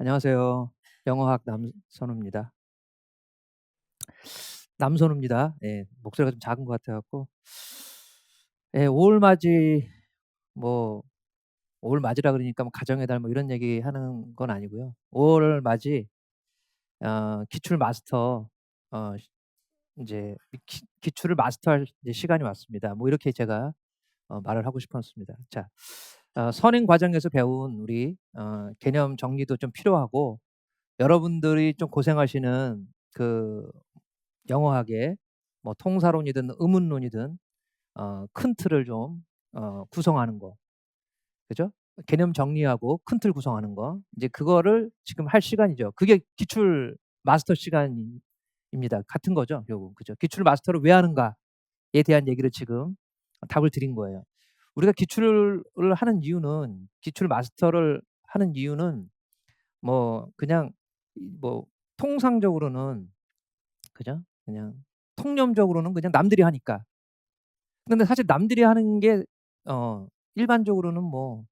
안녕하세요. 영어학 남선우입니다. 남선우입니다. 예. 목소리가 좀 작은 것 같아 갖고. 예, 5월 맞이 뭐 5월 맞이라 그러니까 뭐 가정의 달 뭐 이런 얘기하는 건 아니고요. 5월 맞이 기출 마스터 어 인제 기출을 마스터할 이제 시간이 왔습니다. 뭐 이렇게 제가 말을 하고 싶었습니다. 자, 선행 과정에서 배운 우리 개념 정리도 좀 필요하고, 여러분들이 좀 고생하시는 그 영어학의 뭐 통사론이든 의문론이든 큰 틀을 좀 구성하는 거. 그죠? 개념 정리하고 큰 틀 구성하는 거. 이제 그거를 지금 할 시간이죠. 그게 기출 마스터 시간입니다. 같은 거죠, 결국. 그죠? 기출 마스터를 왜 하는가에 대한 얘기를 지금 답을 드린 거예요. 우리가 기출을 하는 이유는, 기출 마스터를 하는 이유는 뭐 그냥 뭐 통상적으로는, 그죠? 그냥 통념적으로는 그냥 남들이 하니까. 근데 사실 남들이 하는 게 일반적으로는 뭐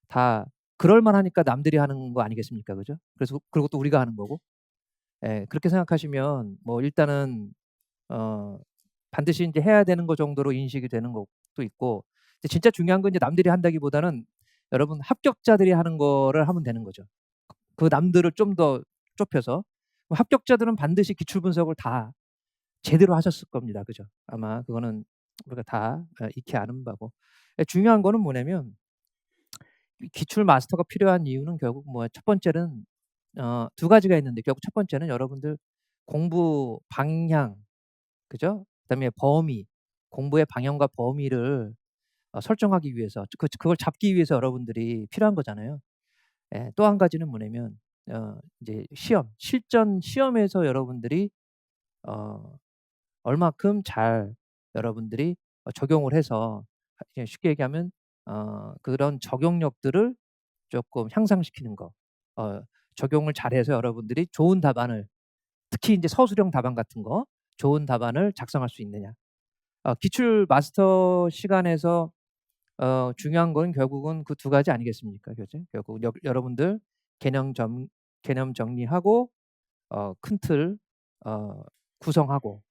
다 그럴 만하니까 남들이 하는 거 아니겠습니까? 그죠? 그래서 그리고 또 우리가 하는 거고. 예. 그렇게 생각하시면 뭐 일단은 어 반드시 인제 해야 되는 거 정도로 인식이 되는 것도 있고, 근데 진짜 중요한 건 이제 남들이 한다기보다는 여러분 합격자들이 하는 거를 하면 되는 거죠. 그 남들을 좀 더 좁혀서. 합격자들은 반드시 기출 분석을 다 제대로 하셨을 겁니다. 그죠? 아마 그거는 우리가 다 익히 아는 바고. 예, 중요한 거는 뭐냐면, 이 기출 마스터가 필요한 이유는 결국 뭐야, 첫 번째는 두 가지가 있는데, 결국 첫 번째는 여러분들 공부 방향, 그죠? 그다음에 범위, 공부의 방향과 범위를 설정하기 위해서, 그걸 잡기 위해서 여러분들이 필요한 거잖아요. 예. 또 한 가지는 뭐냐면 이제 실전 시험에서 여러분들이 어 얼마큼 잘 여러분들이 적용을 해서, 그냥 쉽게 얘기하면 그런 적용력들을 쪼끔 향상시키는 거. 어 적용을 잘해서 여러분들이 좋은 답안을, 특히 인제 서술형 답안 같은 거 좋은 답안을 작성할 수 있느냐. 기출 마스터 시간에서 중요한 건 결국은 그 두 가지 아니겠습니까? 그죠? 결국 여러분들 개념 점 개념 정리하고 큰 틀 구성하고,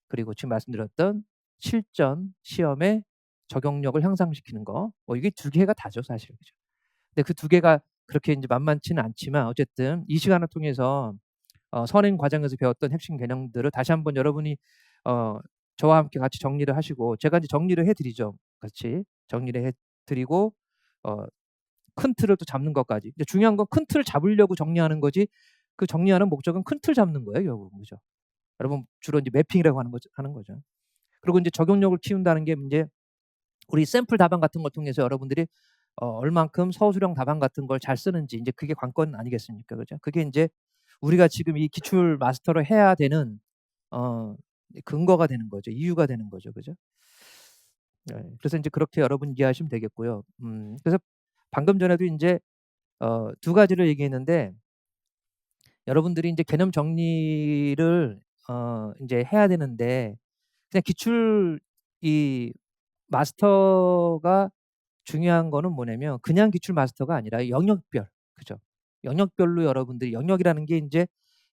그리고 지금 말씀드렸던 실전 시험의 적용력을 향상시키는 거. 뭐 이게 두 개가 다죠, 사실. 그죠? 근데 그 두 개가 그렇게 인제 만만치는 않지만, 어쨌든 이 시간을 통해서 선행 과정에서 배웠던 핵심 개념들을 다시 한번 여러분이 어 저와 함께 같이 정리를 하시고, 제가 이제 정리를 해 드리죠. 같이 정리를 해 드리고 어 큰 틀을 또 잡는 것까지. 근데 중요한 건 큰 틀을 잡으려고 정리하는 거지, 그 정리하는 목적은 큰 틀 잡는 거예요, 결국은. 그죠? 여러분 주로 이제 매핑이라고 하는 거죠. 그리고 인제 적용력을 키운다는 게 인제 우리 샘플 답안 같은 걸 통해서 여러분들이 얼만큼 서술형 답안 같은 걸 잘 쓰는지, 인제 그게 관건 아니겠습니까? 그죠? 그게 인제 우리가 지금 이 기출 마스터를 해야 되는 어 근거가 되는 거죠. 이유가 되는 거죠. 그죠? 네. 그래서 인제 그렇게 여러분 이해하시면 되겠고요. 그래서 방금 전에도 인제 두 가지를 얘기했는데, 여러분들이 인제 개념 정리를 인제 해야 되는데, 그냥 기출 이 마스터가 중요한 거는 뭐냐면, 그냥 기출 마스터가 아니라 영역별, 그죠? 영역별로 여러분들이, 영역이라는 게 인제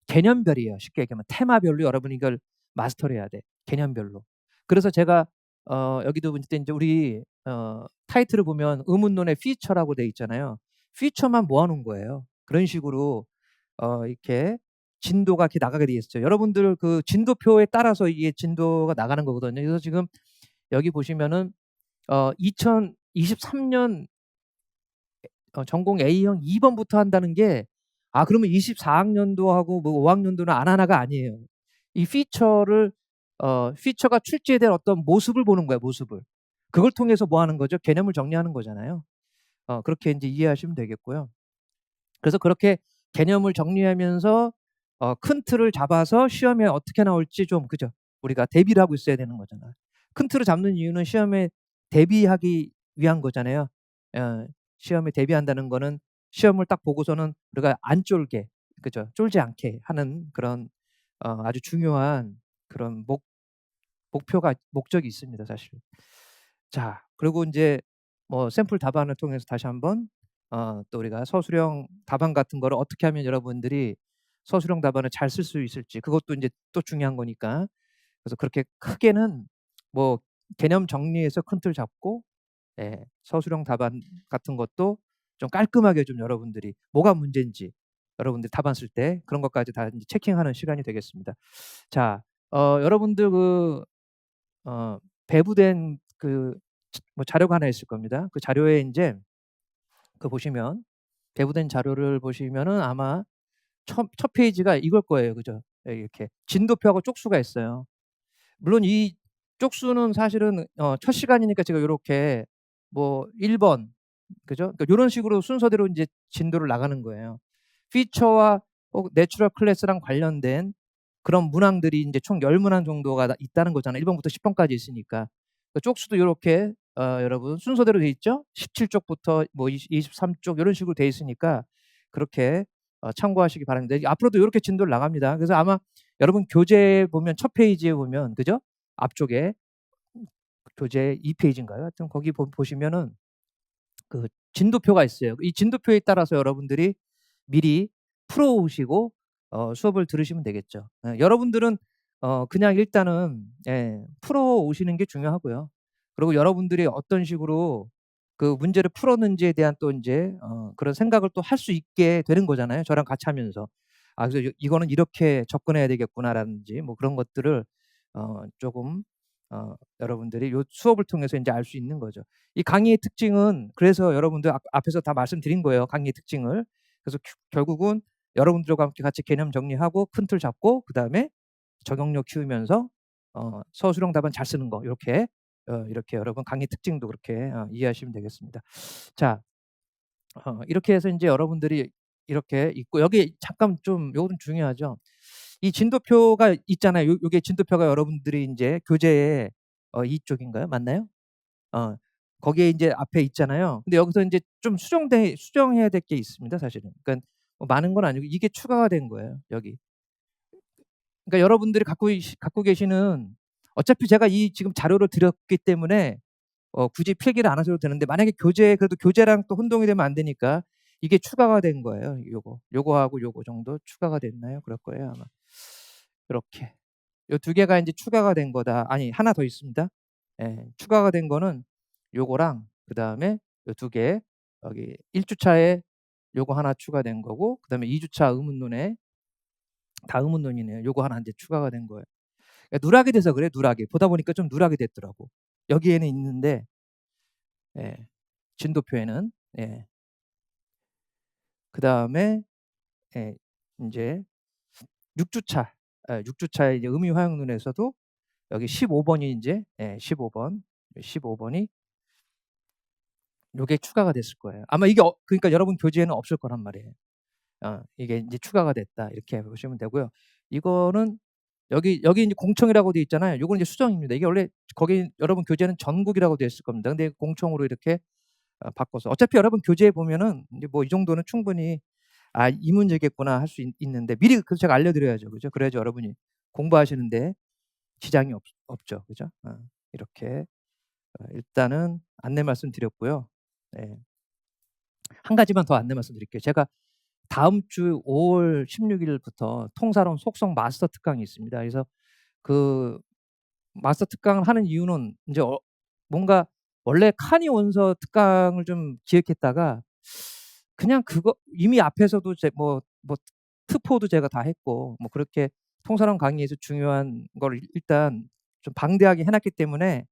개념별이에요. 쉽게 얘기하면 테마별로 여러분이 이걸 마스터를 해야 돼, 개념별로. 그래서 제가 여기도 인제 우리 타이틀을 보면 의문론의 피처라고 돼 있잖아요. 피처만 모아 놓은 거예요. 그런 식으로 이렇게 진도가 이렇게 나가게 돼 있었죠. 여러분들 그 진도표에 따라서 이게 진도가 나가는 거거든요. 그래서 지금 여기 보시면은 2023년 전공 A형 2 번부터 한다는 게, 그러면 24 학년도하고 뭐 5 학년도는 안 하나가 아니에요. 이 피처가 출제된 어떤 모습을 보는 거예요, 모습을. 그걸 통해서 뭐 하는 거죠? 개념을 정리하는 거잖아요. 그렇게 인제 이해하시면 되겠고요. 그래서 그렇게 개념을 정리하면서 큰 틀을 잡아서 시험에 어떻게 나올지 좀, 그죠? 우리가 대비를 하고 있어야 되는 거잖아요. 큰 틀을 잡는 이유는 시험에 대비하기 위한 거잖아요. 어 시험에 대비한다는 거는 시험을 딱 보고서는 우리가 안 쫄게, 그죠? 쫄지 않게 하는 그런 아주 중요한 그런 목적이 있습니다, 사실. 자, 그리고 인제 뭐 샘플 답안을 통해서 다시 한번 또 우리가 서술형 답안 같은 거를 어떻게 하면 여러분들이 서술형 답안을 잘 쓸 수 있을지 그것도 인제 또 중요한 거니까. 그래서 그렇게 크게는 뭐 개념 정리해서 큰 틀 잡고 서술형 답안 같은 것도 좀 깔끔하게 좀 여러분들이 뭐가 문제인지 여러분들이 답안 쓸 때 그런 것까지 다 인제 체킹하는 시간이 되겠습니다. 자, 여러분들 배부된 뭐 자료가 하나 있을 겁니다. 그 자료에 인제 보시면 배부된 자료를 보시면은 아마 첫 페이지가 이걸 거예요. 그죠? 이렇게 진도표하고 쪽수가 있어요. 물론 이 쪽수는 사실은 첫 시간이니까 제가 요렇게 뭐 1 번 그죠? 그러니까 요런 식으로 순서대로 인제 진도를 나가는 거예요. 피처와 혹 내추럴 클래스랑 관련된 그런 문항들이 인제 총 10 문항 정도가 있다는 거잖아요. 1 번부터 10 번까지 있으니까. 그 쪽수도 요렇게 여러분 순서대로 돼 있죠? 17 쪽부터 뭐 23쪽 요런 식으로 돼 있으니까 그렇게 참고하시기 바랍니다. 앞으로도 요렇게 진도를 나갑니다. 그래서 아마 여러분 교재 보면 첫 페이지에 보면 그죠? 앞쪽에 교재 2 페이지인가요? 하여튼 거기 보시면은 그 진도표가 있어요. 이 진도표에 따라서 여러분들이 미리 풀어 오시고 수업을 들으시면 되겠죠. 여러분들은 그냥 일단은 풀어 오시는 게 중요하고요. 그리고 여러분들이 어떤 식으로 그 문제를 풀었는지에 대한 또 인제 그런 생각을 또 할 수 있게 되는 거잖아요, 저랑 같이 하면서. 그래서 '이거는 이렇게 접근해야 되겠구나.'라든지 뭐 그런 것들을 쪼금 여러분들이 요 수업을 통해서 인제 알 수 있는 거죠. 이 강의의 특징은 그래서 여러분들 앞에서 다 말씀드린 거예요, 강의의 특징을. 그래서 결국은 여러분들과 함께 같이 개념 정리하고 큰 틀 잡고 그다음에 적용력 키우면서 서술형 답안 잘 쓰는 거 요렇게 이렇게 여러분 강의 특징도 그렇게 이해하시면 되겠습니다. 자, 이렇게 해서 인제 여러분들이 이렇게 있고 여기 잠깐 좀 요건 중요하죠. 이 진도표가 있잖아요. 요게 진도표가 여러분들이 인제 교재에 이쪽인가요? 맞나요? 어 거기에 인제 앞에 있잖아요. 근데 여기서 인제 좀 수정해야 될 게 있습니다 사실은. 그러니까 뭐 많은 건 아니고 이게 추가가 된 거예요 여기. 그러니까 여러분들이 갖고 계시는 어차피 제가 이 지금 자료를 드렸기 때문에 굳이 필기를 안 하셔도 되는데 만약에 그래도 교재랑 또 혼동이 되면 안 되니까 이게 추가가 된 거예요 요거. 요거하고 요거 정도 추가가 됐나요? 그럴 거예요 아마. 요렇게. 요 2 개가 인제 추가가 된 거다. 아니 하나 더 있습니다. 추가가 된 거는 요거랑 그다음에 요 2 개 여기 1 주차에 요거 하나 추가된 거고 그다음에 2 주차 의문문에 다 의문문이네요. 요거 하나 인제 추가가 된 거예요. 그러니까 누락이 돼서 그래요, 누락이. 보다 보니까 좀 누락이 됐더라고. 여기에는 있는데 예 진도표에는. 예. 그다음에 인제 6 주차 6 주차의 이제 의미 화형론에서도 여기 15 번이 인제 15 번, 15 번이 요게 추가가 됐을 거예요. 아마 이게 그러니까 여러분 교재에는 없을 거란 말이에요. 이게 인제 추가가 됐다 이렇게 보시면 되고요. 이거는 여기 인제 공청이라고 돼 있잖아요. 요거는 이제 수정입니다. 이게 원래 거기 여러분 교재는 전국이라고 돼 있을 겁니다. 근데 공청으로 이렇게 바꿔서 어차피 여러분 교재에 보면은 인제 뭐 이 정도는 충분히 '아 이 문제겠구나.' 할 수 있는데 미리 그래서 제가 알려 드려야죠. 그죠? 그래야지 여러분이 공부하시는데 지장이 없죠. 그죠? 이렇게 일단은 안내 말씀드렸고요. 네. 한 가지만 더 안내 말씀드릴게요. 제가 다음 주 5월 16 일부터 통사론 속성 마스터 특강이 있습니다. 그래서 그 마스터 특강을 하는 이유는 인제 뭔가 원래 카니 원서 특강을 좀 기획했다가 그냥 그거 이미 앞에서도 뭐 특포도 제가 다 했고 뭐 그렇게 통사론 강의에서 중요한 걸 일단 좀 방대하게 해 놨기 때문에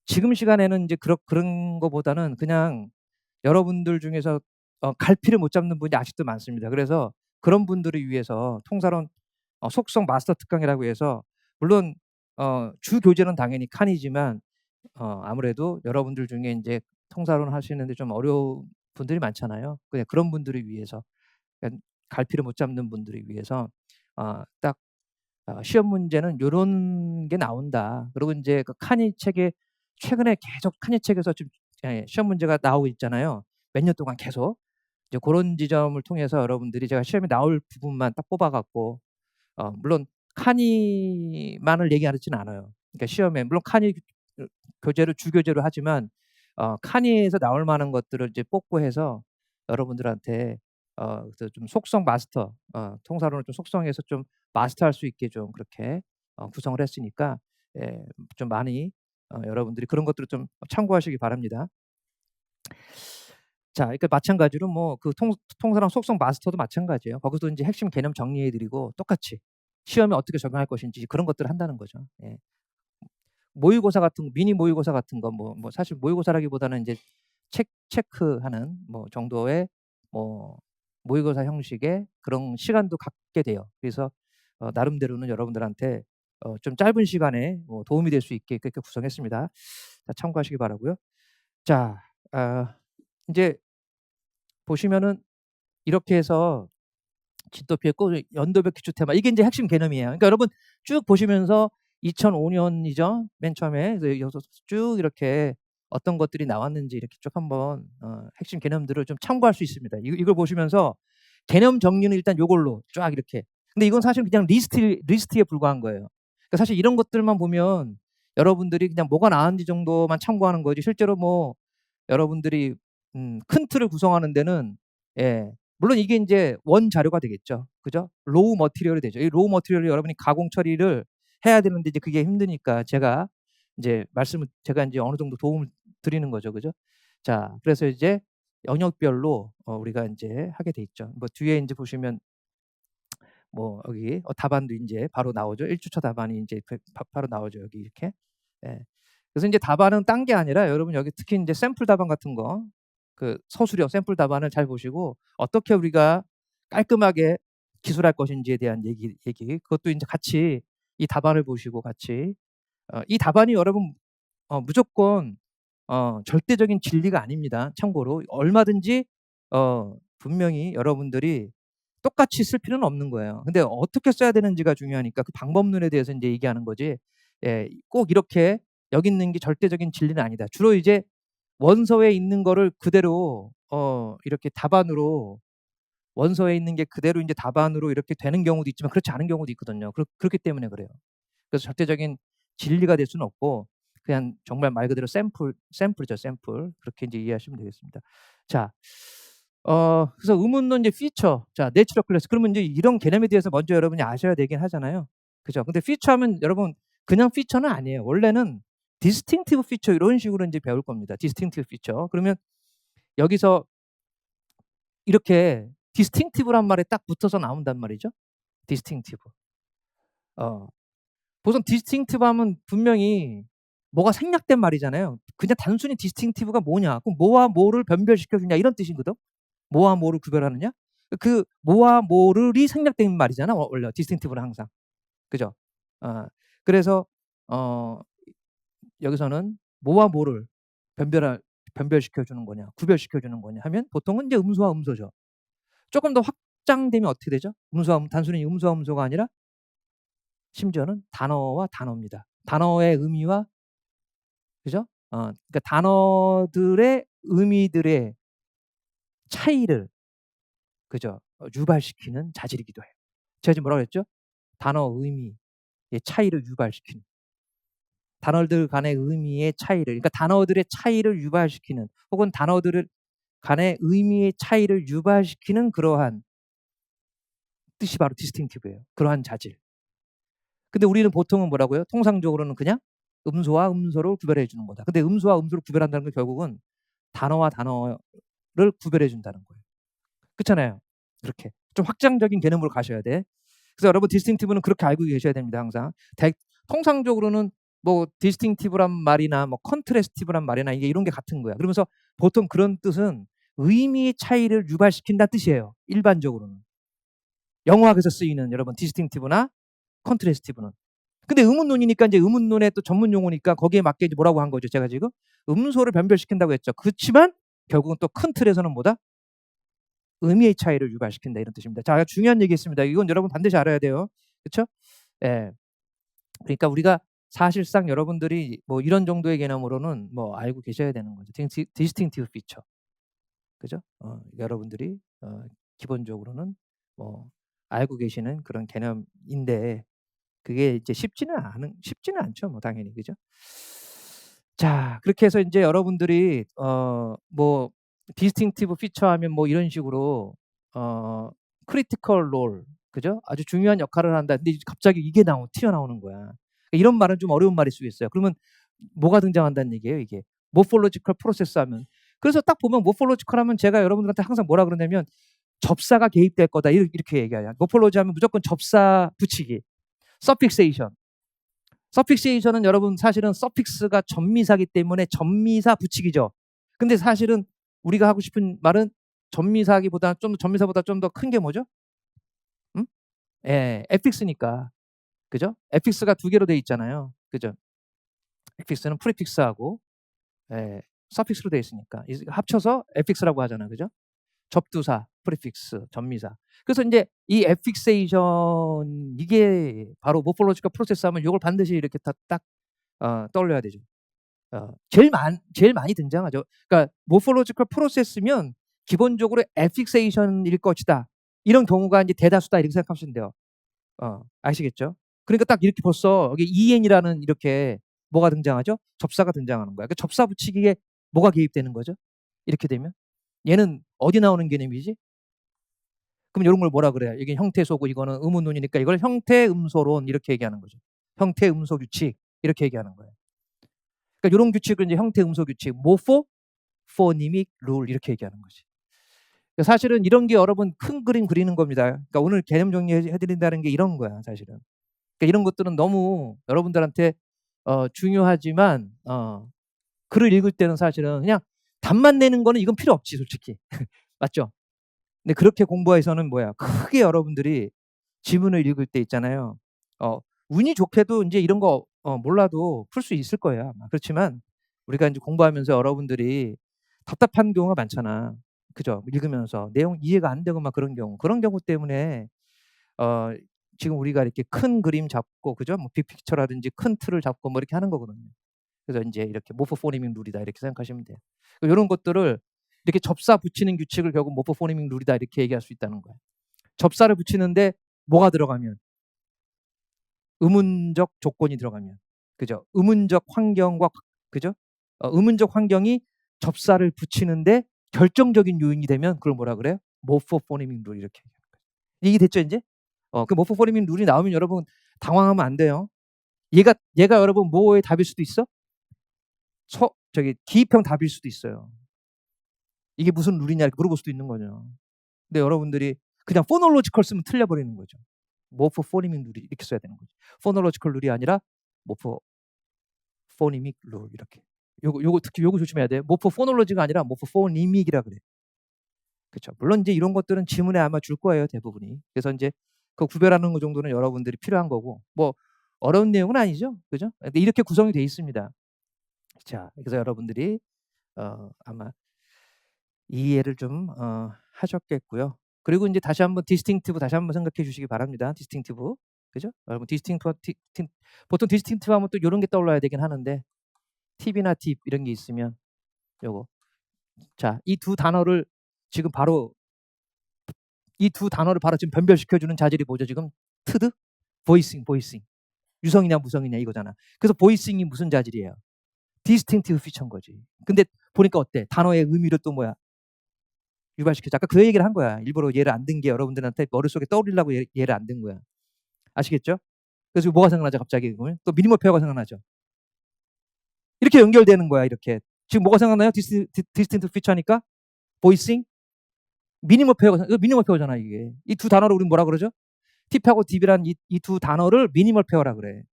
지금 시간에는 인제 그런 거보다는 그냥 여러분들 중에서 갈피를 못 잡는 분이 아직도 많습니다. 그래서 그런 분들을 위해서 통사론 속성 마스터 특강이라고 해서 물론 주 교재는 당연히 칸이지만 아무래도 여러분들 중에 인제 통사론 하시는데 좀 어려운 분들이 많잖아요. 그냥 그런 분들을 위해서 그러니까 갈피를 못 잡는 분들을 위해서 딱 시험 문제는 요런 게 나온다. 그리고 인제 그 카니 책에 최근에 계속 카니 책에서 좀 시험 문제가 나오고 있잖아요. 몇 년 동안 계속. 이제 고런 지점을 통해서 여러분들이 제가 시험에 나올 부분만 딱 뽑아 갖고 물론 칸이만을 얘기하지는 않아요. 그러니까 시험에 물론 칸이 교재로 주 교재로 하지만 칸이에서 나올 만한 것들을 이제 뽑고 해서 여러분들한테 그좀 속성 마스터 통사로는 좀 속성에서 좀 마스터할 수 있게 좀 그렇게 구성을 했으니까 예 좀 많이 여러분들이 그런 것들을 좀 참고하시기 바랍니다. 자 그러니까 마찬가지로 뭐 그 통사랑 속성 마스터도 마찬가지예요. 거기서 인제 핵심 개념 정리해 드리고 똑같이 시험에 어떻게 적용할 것인지 그런 것들을 한다는 거죠. 예. 모의고사 같은 거 미니 모의고사 같은 거 뭐 사실 모의고사라기보다는 인제 체크하는 뭐 정도의 뭐 모의고사 형식의 그런 시간도 갖게 돼요. 그래서 나름대로는 여러분들한테 좀 짧은 시간에 뭐 도움이 될 수 있게 그렇게 구성했습니다. 자 참고하시기 바라고요. 자 인제 보시면은 이렇게 해서 진도표했고 연도별 기출 테마 이게 인제 핵심 개념이에요. 그러니까 여러분 쭉 보시면서 2005 년이죠. 맨 처음에. 그래서 여기서 쭉 이렇게 어떤 것들이 나왔는지 이렇게 쭉 한번 핵심 개념들을 좀 참고할 수 있습니다. 이걸 보시면서 개념 정리는 일단 요걸로 쫙 이렇게. 근데 이건 사실 그냥 리스트에 불과한 거예요. 그러니까 사실 이런 것들만 보면 여러분들이 그냥 뭐가 나왔는지 정도만 참고하는 거지 실제로 뭐 여러분들이 큰 틀을 구성하는 데는 예 물론 이게 인제 원자료가 되겠죠. 그죠? 로우 머티리얼이 되죠. 이 로우 머티리얼을 여러분이 가공 처리를 해야 되는데 이제 그게 힘드니까 제가 인제 말씀을 제가 인제 어느 정도 도움을 드리는 거죠. 그죠? 자 그래서 이제 영역별로 우리가 인제 하게 돼 있죠. 뭐 뒤에 인제 보시면 뭐 여기 답안도 인제 바로 나오죠. 1 주차 답안이 인제 바로 나오죠. 여기 이렇게. 예. 그래서 인제 답안은 딴 게 아니라 여러분 여기 특히 인제 샘플 답안 같은 거 그 서술형 샘플 답안을 잘 보시고 어떻게 우리가 깔끔하게 기술할 것인지에 대한 얘기 그것도 인제 같이 이 답안을 보시고 같이 이 답안이 여러분 무조건 절대적인 진리가 아닙니다. 참고로 얼마든지 분명히 여러분들이 똑같이 쓸 필요는 없는 거예요. 근데 어떻게 써야 되는지가 중요하니까 그 방법론에 대해서 인제 얘기하는 거지 예 꼭 이렇게 여기 있는 게 절대적인 진리는 아니다. 주로 이제 원서에 있는 거를 그대로 이렇게 답안으로 원서에 있는 게 그대로 인제 답안으로 이렇게 되는 경우도 있지만 그렇지 않은 경우도 있거든요. 그렇기 때문에 그래요. 그래서 절대적인 진리가 될 수는 없고 그냥 정말 말 그대로 샘플이죠, 샘플. 그렇게 인제 이해하시면 되겠습니다. 자 그래서 의문론 이제 피처 자 내추럴 클래스 그러면 인제 이런 개념에 대해서 먼저 여러분이 아셔야 되긴 하잖아요. 그죠? 근데 피처 하면 여러분 그냥 피처는 아니에요. 원래는 디스팅티브 피처 이런 식으로 인제 배울 겁니다. 디스팅티브 피처. 그러면 여기서 이렇게 디스팅티브란 말에 딱 붙어서 나온단 말이죠. 디스팅티브. 어. 보통 디스팅티브 하면 분명히 뭐가 생략된 말이잖아요. 그냥 단순히 디스팅티브가 뭐냐? 그럼 뭐와 뭐를 변별시켜 주냐 이런 뜻이거든. 뭐와 뭐를 구별하느냐? 그 뭐와 뭐를이 생략된 말이잖아 원래 디스팅티브는 항상. 그죠? 어 그래서 어 여기서는 뭐와 뭐를 변별시켜 주는 거냐, 구별시켜 주는 거냐 하면 보통은 이제 음소와 음소죠. 쪼끔 더 확장되면 어떻게 되죠? 단순히 음소와 음소가 아니라 심지어는 단어와 단어입니다. 단어의 의미와 그죠? 그러니까 단어들의 의미들의 차이를 그죠? 유발시키는 자질이기도 해요. 제가 지금 뭐라 그랬죠? 단어 의미의 차이를 유발시키는. 단어들 간의 의미의 차이를 그러니까 단어들의 차이를 유발시키는 혹은 단어들 간의 의미의 차이를 유발시키는 그러한 뜻이 바로 디스팅티브예요. 그러한 자질. 근데 우리는 보통은 뭐라고요? 통상적으로는 그냥 음소와 음소를 구별해 주는 거다. 근데 음소와 음소를 구별한다는 건 결국은 단어와 단어를 구별해 준다는 거예요. 그렇잖아요. 그렇게 좀 확장적인 개념으로 가셔야 돼. 그래서 여러분 디스팅티브는 그렇게 알고 계셔야 됩니다. 항상. 통상적으로는 뭐 디스팅티브란 말이나 뭐 컨트래스티브란 말이나 이게 이런 게 같은 거야. 그러면서 보통 그런 뜻은 의미의 차이를 유발시킨다는 뜻이에요. 일반적으로는. 영어학에서 쓰이는 여러분 디스팅티브나 컨트래스티브는. 근데 의문론이니까 이제 의문론의 또 전문 용어니까 거기에 맞게 이제 뭐라고 한 거죠. 제가 지금 음소를 변별시킨다고 했죠. 그렇지만 결국은 또 큰 틀에서는 뭐다? 의미의 차이를 유발시킨다 이런 뜻입니다. 자, 중요한 얘기 있습니다. 이건 여러분 반드시 알아야 돼요. 그렇죠? 예. 그러니까 우리가 사실상 여러분들이 뭐 이런 정도의 개념으로는 뭐 알고 계셔야 되는 거죠. 디스팅티브 피처. 그죠? 여러분들이 기본적으로는 뭐 알고 계시는 그런 개념인데 그게 이제 쉽지는 않죠. 뭐 당연히. 그죠? 자, 그렇게 해서 인제 여러분들이 뭐 디스팅티브 피처 하면 뭐 이런 식으로 크리티컬 롤, 그죠? 아주 중요한 역할을 한다. 근데 갑자기 이게 튀어나오는 거야. 그러니까 이런 말은 좀 어려운 말일 수 있어요. 그러면 뭐가 등장한다는 얘기예요, 이게. 모폴로지컬 프로세스 하면. 그래서 딱 보면 모폴로지컬 하면 제가 여러분들한테 항상 뭐라 그러냐면 접사가 개입될 거다 이렇게 얘기해요. 모폴로지 하면 무조건 접사 붙이기. 서픽세이션. 서픽세이션은 여러분 사실은 서픽스가 전미사기 때문에 전미사 붙이기죠. 근데 사실은 우리가 하고 싶은 말은 전미사보다 좀 더 큰 게 뭐죠? 음? 예, 에픽스니까. 그죠? 에픽스가 두 개로 돼 있잖아요. 그죠? 에픽스는 프리픽스하고 예, 서픽스로 돼 있으니까 합쳐서 에픽스라고 하잖아. 그죠? 접두사, 프리픽스, 전미사. 그래서 이제 이 에픽세이션 이게 바로 모폴로지컬 프로세스 하면 이걸 반드시 이렇게 딱 떠올려야 되죠. 제일 많이 등장하죠. 그러니까 모폴로지컬 프로세스면 기본적으로 에픽세이션일 것이다. 이런 경우가 이제 대다수다 이렇게 생각하시면 돼요. 아시겠죠? 그러니까 딱 이렇게 벌써 여기 EN이라는 이렇게 뭐가 등장하죠? 접사가 등장하는 거야. 그러니까 접사 붙이기에 뭐가 개입되는 거죠? 이렇게 되면 얘는 어디 나오는 개념이지? 그럼 이런 걸 뭐라 그래요? 이게 형태소고 이거는 의문론이니까 이걸 형태음소론 이렇게 얘기하는 거죠. 형태음소 규칙 이렇게 얘기하는 거예요. 그러니까 이런 규칙을 이제 형태음소 규칙, 모포, 포니믹 룰 이렇게 얘기하는 거지. 그러니까 사실은 이런 게 여러분 큰 그림 그리는 겁니다. 그러니까 오늘 개념 정리해드린다는 게 이런 거야, 사실은. 그러니까 이런 것들은 너무 여러분들한테 중요하지만 글을 읽을 때는 사실은 그냥 답만 내는 거는 이건 필요 없지, 솔직히. 맞죠? 근데 그렇게 공부해서는 뭐야? 크게 여러분들이 지문을 읽을 때 있잖아요. 운이 좋게도 이제 이런 거 몰라도 풀 수 있을 거예요. 아마. 그렇지만 우리가 이제 공부하면서 여러분들이 답답한 경우가 많잖아. 그죠? 읽으면서 내용 이해가 안 되고 막 그런 경우 때문에 지금 우리가 이렇게 큰 그림 잡고 그죠? 뭐 빅픽처라든지 큰 틀을 잡고 뭐 이렇게 하는 거거든요. 그래서 이제 이렇게 모포포니믹 룰이다 이렇게 생각하시면 돼요. 이런 것들을 이렇게 접사 붙이는 규칙을 결국 모포포니믹 룰이다 이렇게 얘기할 수 있다는 거예요. 접사를 붙이는데 뭐가 들어가면 의문적 조건이 들어가면 그죠? 의문적 환경과 그죠? 의문적 환경이 접사를 붙이는데 결정적인 요인이 되면 그걸 뭐라 그래요? 모포포니믹 룰 이렇게 얘기하는 거예요. 이게 됐죠 이제? 그 모포포니믹 룰이 나오면 여러분 당황하면 안 돼요. 얘가 여러분 뭐의 답일 수도 있어? 기입형 답일 수도 있어요. 이게 무슨 룰이냐 이렇게 물어볼 수도 있는 거죠. 근데 여러분들이 그냥 포놀로지컬 쓰면 틀려버리는 거죠. 모포포니믹 룰이 이렇게 써야 되는 거죠. 포놀로지컬 룰이 아니라 모포포니믹 룰 이렇게. 요거 특히 요거 조심해야 돼요. 모포포놀로지가 아니라 모포포니믹이라 그래. 그렇죠. 물론 이제 이런 것들은 지문에 아마 줄 거예요, 대부분이. 그래서 이제 그 구별하는 거 정도는 여러분들이 필요한 거고 뭐 어려운 내용은 아니죠. 그죠? 근데 이렇게 구성이 돼 있습니다. 자, 그래서 여러분들이 아마 이해를 좀 하셨겠고요. 그리고 이제 다시 한번 디스팅티브 다시 한번 생각해 주시기 바랍니다. 디스팅티브. 그죠? 여러분 보통 디스팅티브 하면 또 이런 게 떠올라야 되긴 하는데 팁이나 팁 이런 게 있으면 요거. 자, 이 두 단어를 지금 바로 지금 변별시켜 주는 자질이 뭐죠? 지금 트드? 보이싱. 유성이냐 무성이냐 이거잖아. 그래서 보이싱이 무슨 자질이에요? 디스팅티브 피처인 거지. 근데 보니까 어때? 단어의 의미를 또 뭐야? 유발시켜줘. 아까 그 얘기를 한 거야. 일부러 얘를 안 든 게 여러분들한테 머릿속에 떠올리려고 얘를 안 든 거야. 아시겠죠? 그래서 뭐가 생각나죠? 갑자기 또 미니멀 페어가 생각나죠? 이렇게 연결되는 거야. 이렇게. 지금 뭐가 생각나요? 디스틴트 피처니까 보이싱 미니멀 페어잖아 이게. 이 두 단어를 우리 뭐라 그러죠? 팁하고 딥이란 이 두 단어를 미니멀 페어라 그래.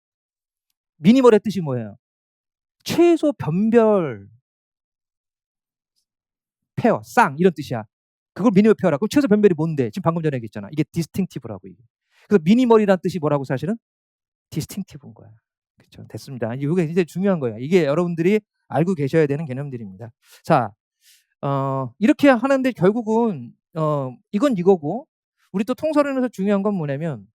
미니멀의 뜻이 뭐예요? 최소 변별 페어, 쌍 이런 뜻이야. 그걸 미니멀 페어라. 그럼 최소 변별이 뭔데? 지금 방금 전에 얘기했잖아. 이게 디스팅티브라고 이게. 그래서 미니멀이란 뜻이 뭐라고 사실은? 디스팅티브인 거야. 그렇죠? 됐습니다. 이게 이제 중요한 거야. 이게 여러분들이 알고 계셔야 되는 개념들입니다. 자, 이렇게 하는데 결국은 이건 이거고 우리 또 통설론에서 중요한 건 뭐냐면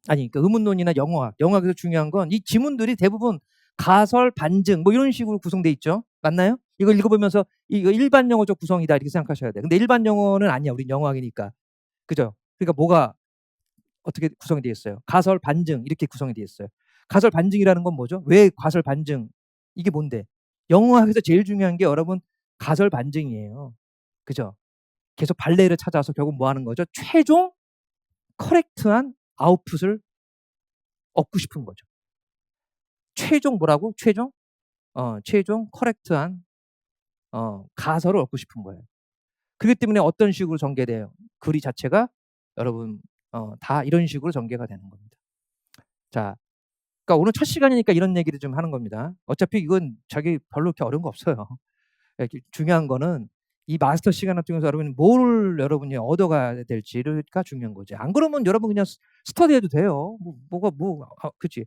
그러니까 의문론이나 영어학에서 중요한 건 이 지문들이 대부분 가설, 반증 뭐 이런 식으로 구성돼 있죠. 맞나요? 이걸 읽어보면서 이거 일반 영어적 구성이다 이렇게 생각하셔야 돼. 근데 일반 영어는 아니야. 우리 영어학이니까. 그죠? 그러니까 뭐가 어떻게 구성이 되어 있어요? 가설, 반증 이렇게 구성이 되어 있어요. 가설, 반증이라는 건 뭐죠? 왜 가설, 반증? 이게 뭔데? 영어학에서 제일 중요한 게 여러분 가설, 반증이에요. 그죠? 계속 발레를 찾아서 결국 뭐 하는 거죠? 최종 커렉트한 아웃풋을 얻고 싶은 거죠. 최종 뭐라고? 최종 커렉트한 가설을 얻고 싶은 거예요. 그렇기 때문에 어떤 식으로 전개돼요? 글이 자체가 여러분 다 이런 식으로 전개가 되는 겁니다. 자, 그러니까 오늘 첫 시간이니까 이런 얘기를 좀 하는 겁니다. 어차피 이건 자기 별로 그렇게 어려운 거 없어요. 중요한 거는 이 마스터 시간을 통해서 여러분이 뭘 여러분이 얻어가야 될지가 중요한 거지. 안 그러면 여러분 그냥 스터디해도 돼요. 그치?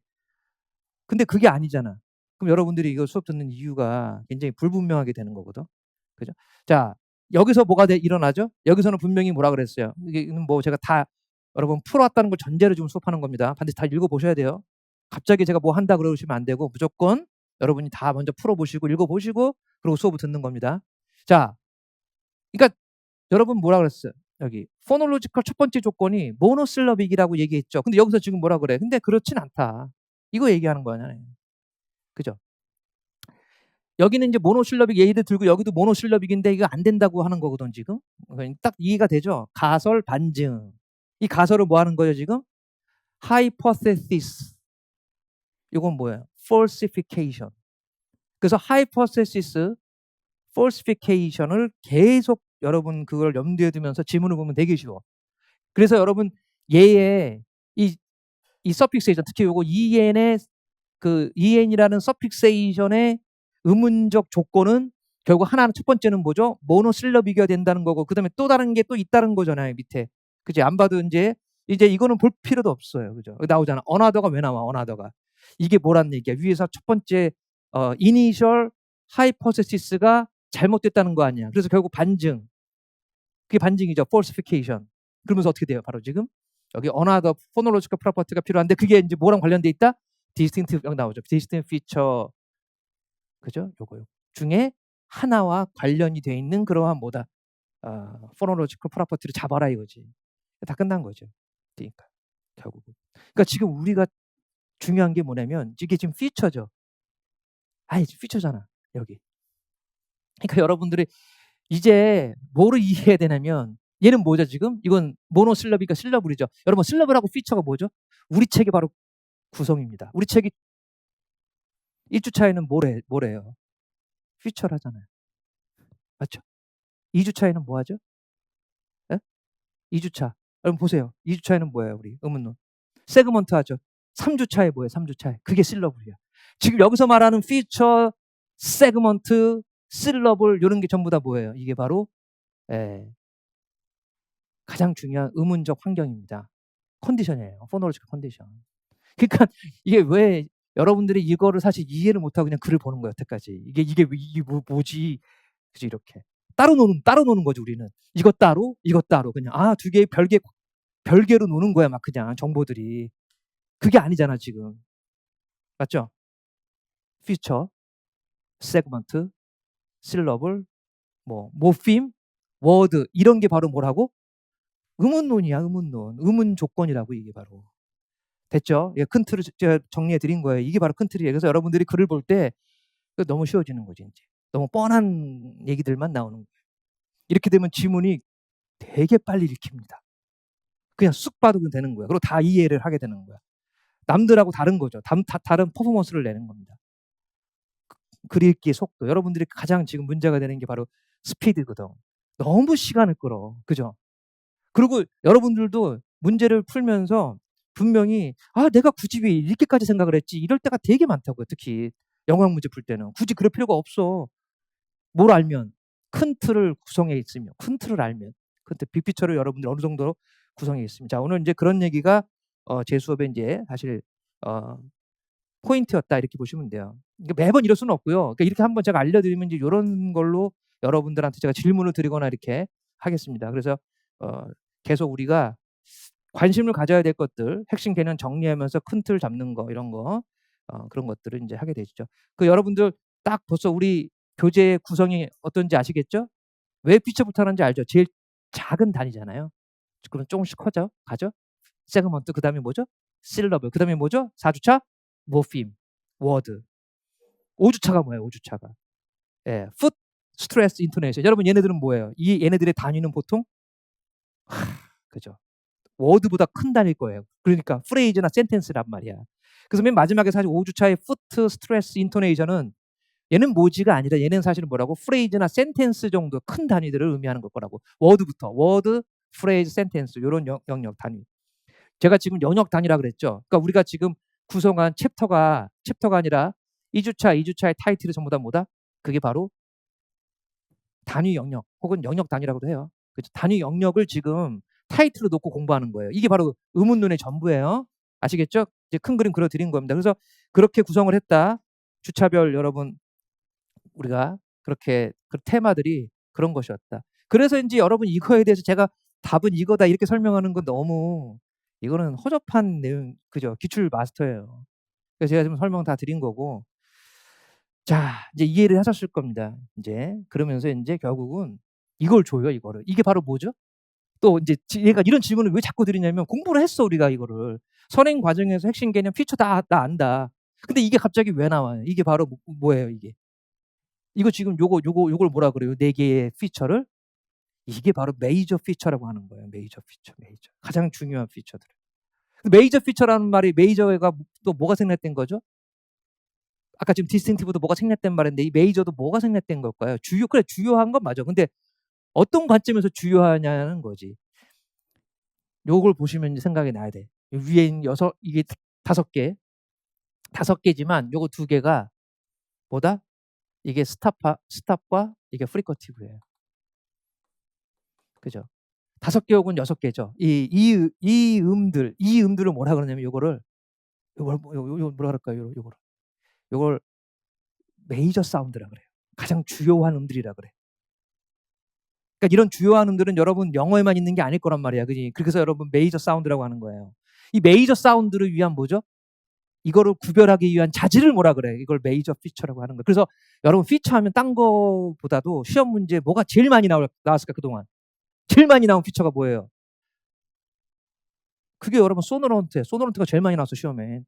근데 그게 아니잖아. 그럼 여러분들이 이거 수업 듣는 이유가 굉장히 불분명하게 되는 거거든. 그죠? 자, 여기서 뭐가 일어나죠? 여기서는 분명히 뭐라 그랬어요? 이게 뭐 제가 다 여러분 풀어왔다는 걸 전제로 지금 수업하는 겁니다. 반드시 다 읽어보셔야 돼요. 갑자기 제가 뭐 한다 그러시면 안 되고 무조건 여러분이 다 먼저 풀어보시고 읽어보시고 그리고 수업을 듣는 겁니다. 자, 그러니까 여러분 뭐라 그랬어요? 여기 포놀로지컬 첫 번째 조건이 모노실러빅이라고 얘기했죠. 근데 여기서 지금 뭐라 그래? 근데 그렇진 않다. 이거 얘기하는 거잖아요. 그죠? 여기는 이제 모노실러빅 예의를 들고 여기도 모노실러빅인데 이거 안 된다고 하는 거거든 지금. 딱 이해가 되죠? 가설 반증. 이 가설을 뭐 하는 거예요 지금? hypothesis. 이건 뭐예요? falsification. 그래서 hypothesis, falsification을 계속 여러분 그걸 염두에 두면서 지문을 보면 되게 쉬워. 그래서 여러분 얘의 이 서픽세이션 특히 요거 en의 그 en이라는 서픽세이션의 의문적 조건은 결국 하나는 첫 번째는 뭐죠? 모노실러빅이어야 된다는 거고 그다음에 또 다른 게 또 있다는 거잖아요 밑에. 그지? 안 봐도 이제 이거는 볼 필요도 없어요. 그죠? 나오잖아. 어나더가 왜 나와? 어나더가. 이게 뭐란 얘기야? 위에서 첫 번째 이니셜 하이포테시스가 잘못됐다는 거 아니야. 그래서 결국 반증. 그게 반증이죠. falsification. 그러면서 어떻게 돼요? 바로 지금 여기 another phonological property가 필요한데 그게 이제 뭐랑 관련돼 있다? distinctive 여기 나오죠. distinct feature. 그죠? 요거 중에 하나와 관련이 돼 있는 그러한 뭐다? phonological property를 잡아라 이거지. 다 끝난 거죠. 그러니까 결국은. 그러니까 지금 우리가 중요한 게 뭐냐면 이게 지금 피처죠. 피처잖아. 여기. 그러니까 여러분들이 이제 뭐를 이해해야 되냐면 얘는 뭐죠 지금? 이건 모노실러비가 실러블이죠. 여러분 실러블하고 피처가 뭐죠? 우리 책이 바로 구성입니다. 우리 책이 1주차에는 뭐래요? 피처라잖아요. 맞죠? 2주차에는 뭐 하죠? 예? 2주차. 여러분 보세요. 2주차에는 뭐예요? 우리 의문론. 세그먼트 하죠. 3주차에 뭐예요? 3주차에. 그게 실러블이야. 지금 여기서 말하는 피처, 세그먼트, 실러블 이런 게 전부 다 뭐예요? 이게 바로 가장 중요한 의문적 환경입니다. 컨디션이에요. 포놀로지컬 컨디션. 그러니까 이게 왜 여러분들이 이거를 사실 이해를 못하고 그냥 글을 보는 거예요. 여태까지. 이게 뭐지? 그죠 이렇게. 따로 노는 거죠 우리는. 이것 따로 그냥 두 개 별개로 노는 거야 막 그냥 정보들이. 그게 아니잖아 지금. 맞죠? 피처, 세그먼트, 실러블, 모핌, 워드 이런 게 바로 뭐라고? 의문론이야 의문론. 의문 조건이라고 이게 바로. 됐죠? 예, 큰 틀을 제가 정리해 드린 거예요. 이게 바로 큰 틀이에요. 그래서 여러분들이 글을 볼 때 너무 쉬워지는 거지 이제. 너무 뻔한 얘기들만 나오는 거예요. 이렇게 되면 지문이 되게 빨리 읽힙니다. 그냥 쑥 봐도 되는 거야. 그리고 다 이해를 하게 되는 거야. 남들하고 다른 거죠. 다른 퍼포먼스를 내는 겁니다. 글 읽기의 속도. 여러분들이 가장 지금 문제가 되는 게 바로 스피드거든. 너무 시간을 끌어. 그죠? 그리고 여러분들도 문제를 풀면서 분명히 내가 굳이 왜 이렇게까지 생각을 했지 이럴 때가 되게 많다고요. 특히 영역 문제 풀 때는 굳이 그럴 필요가 없어. 뭘 알면 큰 틀을 구성해 있으면 큰 틀을 알면 근데 빅피처를 여러분들 어느 정도 구성해 있습니다. 자, 오늘 이제 그런 얘기가 제 수업에 이제 사실 포인트였다 이렇게 보시면 돼요. 그러니까 매번 이럴 수는 없고요. 그러니까 이렇게 한번 제가 알려드리면 이제 이런 걸로 여러분들한테 제가 질문을 드리거나 이렇게 하겠습니다. 그래서 계속 우리가 관심을 가져야 될 것들, 핵심 개념 정리하면서 큰 틀 잡는 거 이런 거 그런 것들을 이제 하게 되죠. 그 여러분들 딱 벌써 우리 교재 구성이 어떤지 아시겠죠? 왜 피처부터 하는지 알죠? 제일 작은 단위잖아요. 그럼 조금씩 가죠? 세그먼트 그다음에 뭐죠? 실러블 그다음에 뭐죠? 4주차 모핌, 워드. 5주차가 뭐예요? 5주차가 풋 스트레스 인토네이션. 여러분 얘네들은 뭐예요? 이 얘네들의 단위는 보통 그죠? 워드보다 큰 단위일 거예요. 그러니까 프레이즈나 센텐스란 말이야. 그래서 맨 마지막에 사실 5주차의 푸트 스트레스 인토네이션은 얘는 모지가 아니라 얘는 사실은 뭐라고? 프레이즈나 센텐스 정도 큰 단위들을 의미하는 걸 거라고. 워드부터 워드, 프레이즈, 센텐스 이런 영역 단위. 제가 지금 영역 단위라 그랬죠. 그러니까 우리가 지금 구성한 챕터가 아니라 2주차의 타이틀이 전부 다 뭐다? 그게 바로 단위 영역 혹은 영역 단위라고도 해요. 그렇죠? 단위 영역을 지금 타이틀로 놓고 공부하는 거예요. 이게 바로 의문론의 전부예요. 아시겠죠? 이제 큰 그림 그려드린 겁니다. 그래서 그렇게 구성을 했다. 주차별 여러분 우리가 그렇게 그 테마들이 그런 것이었다. 그래서 이제 여러분 이거에 대해서 제가 답은 이거다 이렇게 설명하는 건 너무 이거는 허접한 내용 그죠? 기출 마스터예요. 그래서 제가 지금 설명 다 드린 거고 자 이제 이해를 하셨을 겁니다. 이제 그러면서 이제 결국은 이걸 줘요 이거를. 이게 바로 뭐죠? 또 이제 얘가 이런 질문을 왜 자꾸 드리냐면 공부를 했어 우리가 이거를. 선행 과정에서 핵심 개념 피처 다 안다. 근데 이게 갑자기 왜 나와요? 이게 바로 뭐예요 이게? 이거 지금 요걸 뭐라 그래요? 네 개의 피처를 이게 바로 메이저 피처라고 하는 거예요. 메이저 피처. 가장 중요한 피처들. 메이저 피처라는 말이 메이저가 또 뭐가 생략된 거죠? 아까 지금 디스팅티브도 뭐가 생략된 말인데 이 메이저도 뭐가 생략된 걸까요? 그래 주요한 건 맞아. 근데 어떤 관점에서 주요하냐는 거지. 요걸 보시면 생각이 나야 돼. 위에 있는 이게 다섯 개지만 요거 두 개가 뭐다? 이게 스탑과 이게 프리커티브예요. 그죠? 5개 혹은 6개죠. 이 음들을 뭐라 그러냐면 요걸 뭐라 그럴까요? 요걸 메이저 사운드라 그래요. 가장 주요한 음들이라 그래. 그러니까 이런 주요한 음들은 여러분 영어에만 있는 게 아닐 거란 말이야. 그지? 그래서 여러분 메이저 사운드라고 하는 거예요. 이 메이저 사운드를 위한 뭐죠? 이거를 구별하기 위한 자질을 뭐라 그래? 이걸 메이저 피처라고 하는 거예요. 그래서 여러분 피처하면 딴 거보다도 시험 문제 뭐가 제일 많이 나왔을까 그동안? 제일 많이 나온 피처가 뭐예요? 그게 여러분 소노런트가 제일 많이 나왔어 시험에.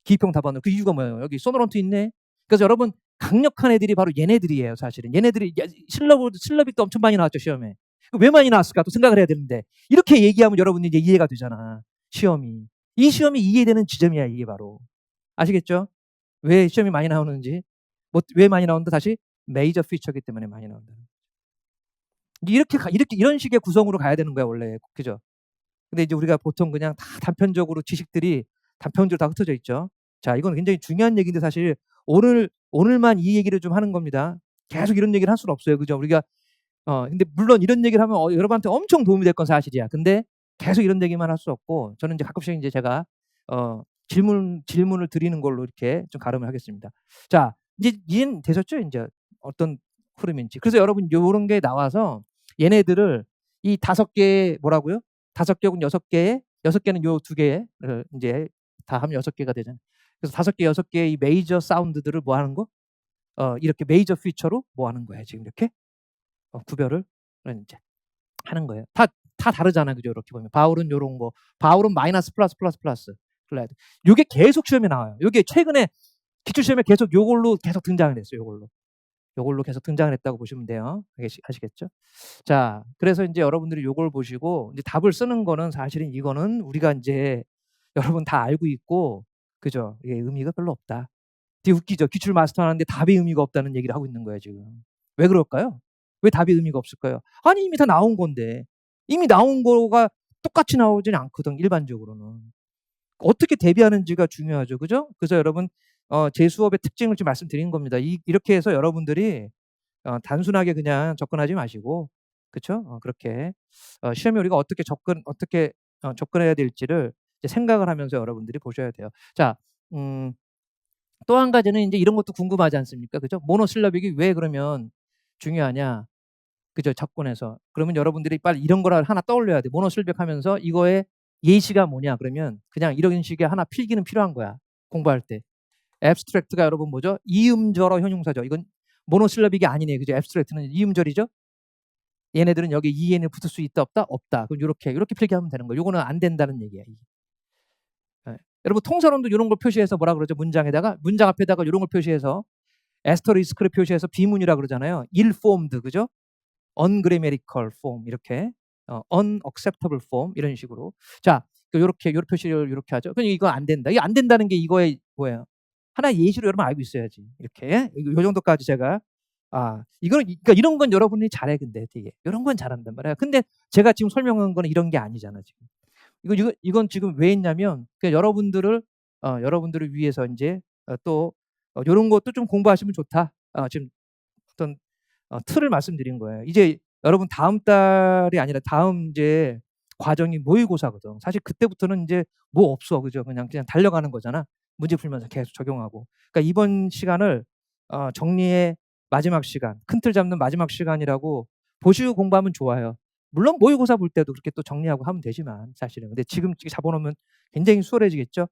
기평 답안을. 그 이유가 뭐예요? 여기 소노런트 있네. 그래서 여러분 강력한 애들이 바로 얘네들이에요. 사실은 얘네들이 실러빅 도 엄청 많이 나왔죠 시험에. 왜 많이 나왔을까? 또 생각을 해야 되는데 이렇게 얘기하면 여러분이 이제 이해가 되잖아. 시험이. 이 시험이 이해되는 지점이야 이게 바로. 아시겠죠? 왜 시험이 많이 나오는지. 왜 많이 나온다? 다시 메이저 피처기 때문에 많이 나온다. 이렇게 이런 식의 구성으로 가야 되는 거야 원래. 그죠? 근데 이제 우리가 보통 그냥 다 단편적으로 지식들이 단편적으로 다 흩어져 있죠. 자, 이건 굉장히 중요한 얘기인데 사실 오늘만 이 얘기를 좀 하는 겁니다. 계속 이런 얘기를 할 수는 없어요. 그죠? 우리가 근데 물론 이런 얘기를 하면 여러분한테 엄청 도움이 될 건 사실이야. 근데 계속 이런 얘기만 할 수 없고 저는 이제 가끔씩 이제 제가 질문을 드리는 걸로 이렇게 좀 가름을 하겠습니다. 자, 이제 이해는 되셨죠? 이제 어떤 흐름인지. 그래서 여러분 요런 게 나와서 얘네들을 이 5개 뭐라고요? 5개 혹은 6개, 6개는 요 2개를 이제 다 하면 6개가 되잖아요. 그래서 5개, 6개의 이 메이저 사운드들을 뭐 하는 거? 이렇게 메이저 피처로 뭐 하는 거예요. 지금 이렇게 구별을 이제 하는 거예요. 다 다르잖아요. 그죠? 이렇게 보면 바울은 요런 거, 바울은 마이너스 플러스. 요게 계속 시험에 나와요. 요게 최근에 기출 시험에 계속 요걸로 계속 등장을 했어요. 요걸로 계속 등장을 했다고 보시면 돼요. 아시겠죠? 자, 그래서 이제 여러분들이 요걸 보시고 이제 답을 쓰는 거는 사실은 이거는 우리가 이제 여러분 다 알고 있고, 그죠? 이게 의미가 별로 없다. 되게 웃기죠? 기출 마스터 하는데 답이 의미가 없다는 얘기를 하고 있는 거예요, 지금. 왜 그럴까요? 왜 답이 의미가 없을까요? 아니, 이미 다 나온 건데. 이미 나온 거가 똑같이 나오진 않거든, 일반적으로는. 어떻게 대비하는지가 중요하죠. 그죠? 그래서 여러분, 제 수업의 특징을 좀 말씀드린 겁니다. 이렇게 해서 여러분들이 단순하게 그냥 접근하지 마시고, 그렇죠? 그렇게 시험에 우리가 어떻게 접근해야 될지를 이제 생각을 하면서 여러분들이 보셔야 돼요. 자, 또 한 가지는 이제 이런 것도 궁금하지 않습니까? 그죠? 모노실러빅이 왜 그러면 중요하냐? 그죠? 접근해서. 그러면 여러분들이 빨리 이런 거를 하나 떠올려야 돼. 모노실러빅 하면서 이거의 예시가 뭐냐? 그러면 그냥 이런 식의 하나 필기는 필요한 거야. 공부할 때. 앱스트랙트가 여러분 뭐죠? 이음절어 형용사죠. 이건 모노실러빅이 아니네. 그죠? 앱스트랙트는 이음절이죠. 얘네들은 여기 EN이 붙을 수 있다 없다? 없다. 그럼 이렇게 필기하면 되는 거예요. 이거는 안 된다는 얘기야. 네. 여러분 통설원도 이런 걸 표시해서 뭐라 그러죠? 문장 앞에다가 이런 걸 표시해서 에스터리스크를 표시해서 비문이라 그러잖아요. ill-formed, 그죠? ungrammatical form 이렇게 unacceptable form 이런 식으로. 자, 요렇게 요 표시를 요렇게 하죠. 그럼 이거 안 된다. 이거 안 된다는 게 이거의 뭐예요? 하나의 예시로 여러분 알고 있어야지. 이렇게 요 정도까지 제가 이거는 그러니까 이런 건 여러분이 잘해 근데 되게 이런 건 잘한단 말이야. 근데 제가 지금 설명한 거는 이런 게 아니잖아 지금. 이건 지금 왜 했냐면 여러분들을 위해서 이제 또 요런 것도 좀 공부하시면 좋다. 지금 어떤 틀을 말씀드린 거예요. 이제 여러분 다음 달이 아니라 다음 이제 과정이 모의고사거든. 사실 그때부터는 이제 뭐 없어, 그죠? 그냥 달려가는 거잖아. 문제 풀면서 계속 적용하고. 그러니까 이번 시간을 정리의 마지막 시간, 큰 틀 잡는 마지막 시간이라고 보시고 공부하면 좋아요. 물론 모의고사 볼 때도 그렇게 또 정리하고 하면 되지만 사실은. 근데 지금 잡아놓으면 굉장히 수월해지겠죠.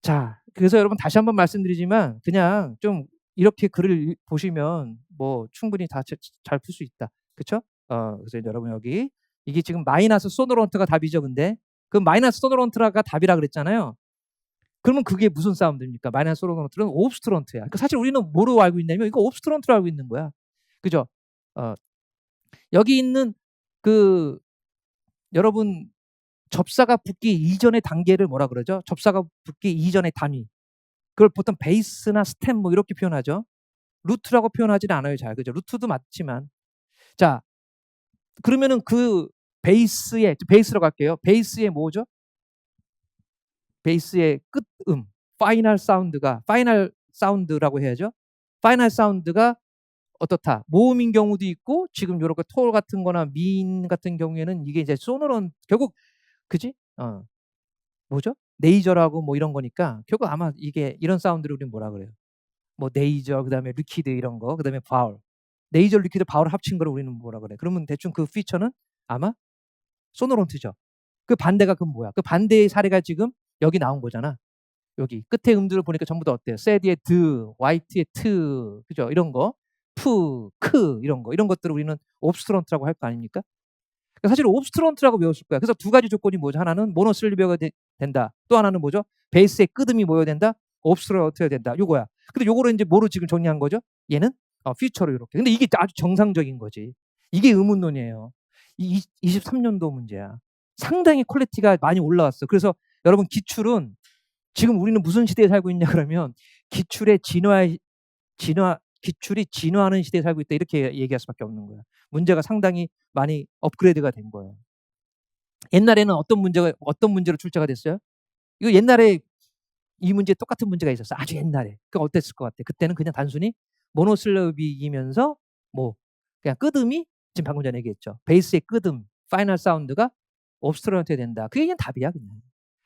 자, 그래서 여러분 다시 한번 말씀드리지만 그냥 좀 이렇게 글을 보시면 뭐 충분히 다 잘 풀 수 있다. 그쵸? 그래서 여러분 여기 이게 지금 마이너스 소노런트가 답이죠. 근데 그 마이너스 소노런트가 답이라 그랬잖아요. 그러면 그게 무슨 사운드입니까? 마이너스 소노런트는 옵스트런트야. 그러니까 사실 우리는 뭐로 알고 있냐면 이거 옵스트런트로 알고 있는 거야. 그죠? 여기 있는 그 여러분 접사가 붙기 이전의 단계를 뭐라 그러죠? 접사가 붙기 이전의 단위. 그걸 보통 베이스나 스템 뭐 이렇게 표현하죠. 루트라고 표현하지는 않아요. 잘. 그죠? 루트도 맞지만. 자, 그러면은 그 베이스라고 할게요. 베이스의 뭐죠? 베이스의 끝음, 파이널 사운드라고 해야죠. 파이널 사운드가 어떻다? 모음인 경우도 있고 지금 요렇게 톨 같은 거나 민 같은 경우에는 이게 이제 소노런 결국 그지? 뭐죠? 네이저라고 뭐 이런 거니까 결국 아마 이게 이런 사운드를 우리는 뭐라 그래요? 뭐 네이저 그다음에 리퀴드 이런 거 그다음에 바울 네이저 리퀴드 바울 합친 거를 우리는 뭐라 그래? 그러면 대충 그 피처는 아마 소노론트죠. 그 반대가 그럼 뭐야? 그 반대의 사례가 지금 여기 나온 거잖아. 여기 끝에 음들을 보니까 전부 다 어때요? 새드의 드, 화이트의 트, 그죠? 이런 거, 푸, 크 이런 것들을 우리는 옵스트런트라고 할 거 아닙니까? 그러니까 사실 옵스트런트라고 배웠을 거야. 그래서 두 가지 조건이 뭐죠? 하나는 모노실리베가 된다. 또 하나는 뭐죠? 베이스의 끄듬이 뭐여야 된다? 옵스트런트여야 된다. 요거야. 근데 요거를 이제 뭐로 지금 정리한 거죠? 얘는 퓨처로 이렇게. 근데 이게 아주 정상적인 거지. 이게 의문론이에요. 23년도 문제야. 상당히 퀄리티가 많이 올라왔어. 그래서 여러분 기출은 지금 우리는 무슨 시대에 살고 있냐 그러면 기출이 진화하는 시대에 살고 있다 이렇게 얘기할 수밖에 없는 거야. 문제가 상당히 많이 업그레이드가 된 거예요. 옛날에는 어떤 문제로 출제가 됐어요? 이거 옛날에 이 문제 똑같은 문제가 있었어. 아주 옛날에. 그 어땠을 것 같아? 그때는 그냥 단순히 모노실럽이면서 뭐 그냥 끄듬이 지금 방금 전에 얘기했죠. 베이스의 끄듬, 파이널 사운드가 옵스트런트해야 된다. 그게 그냥 답이야 그냥.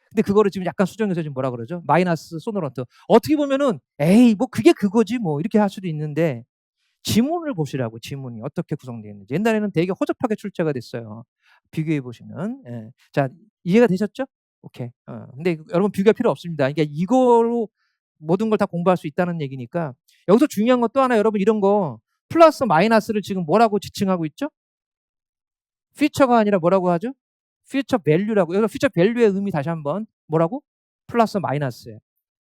근데 그거를 지금 약간 수정해서 지금 뭐라 그러죠? 마이너스 소노런트. 어떻게 보면은 에이 뭐 그게 그거지 뭐 이렇게 할 수도 있는데 지문을 보시라고 지문이 어떻게 구성되어 있는지. 옛날에는 되게 허접하게 출제가 됐어요. 비교해 보시면. 예. 자, 이해가 되셨죠? 오케이. 근데 여러분 비교할 필요 없습니다. 그러니까 이거로 모든 걸 다 공부할 수 있다는 얘기니까 여기서 중요한 건 또 하나 여러분 이런 거 플러스 마이너스를 지금 뭐라고 지칭하고 있죠? 피처가 아니라 뭐라고 하죠? 퓨처 밸류라고. 여기서 퓨처 밸류의 의미 다시 한번 뭐라고? 플러스 마이너스예요.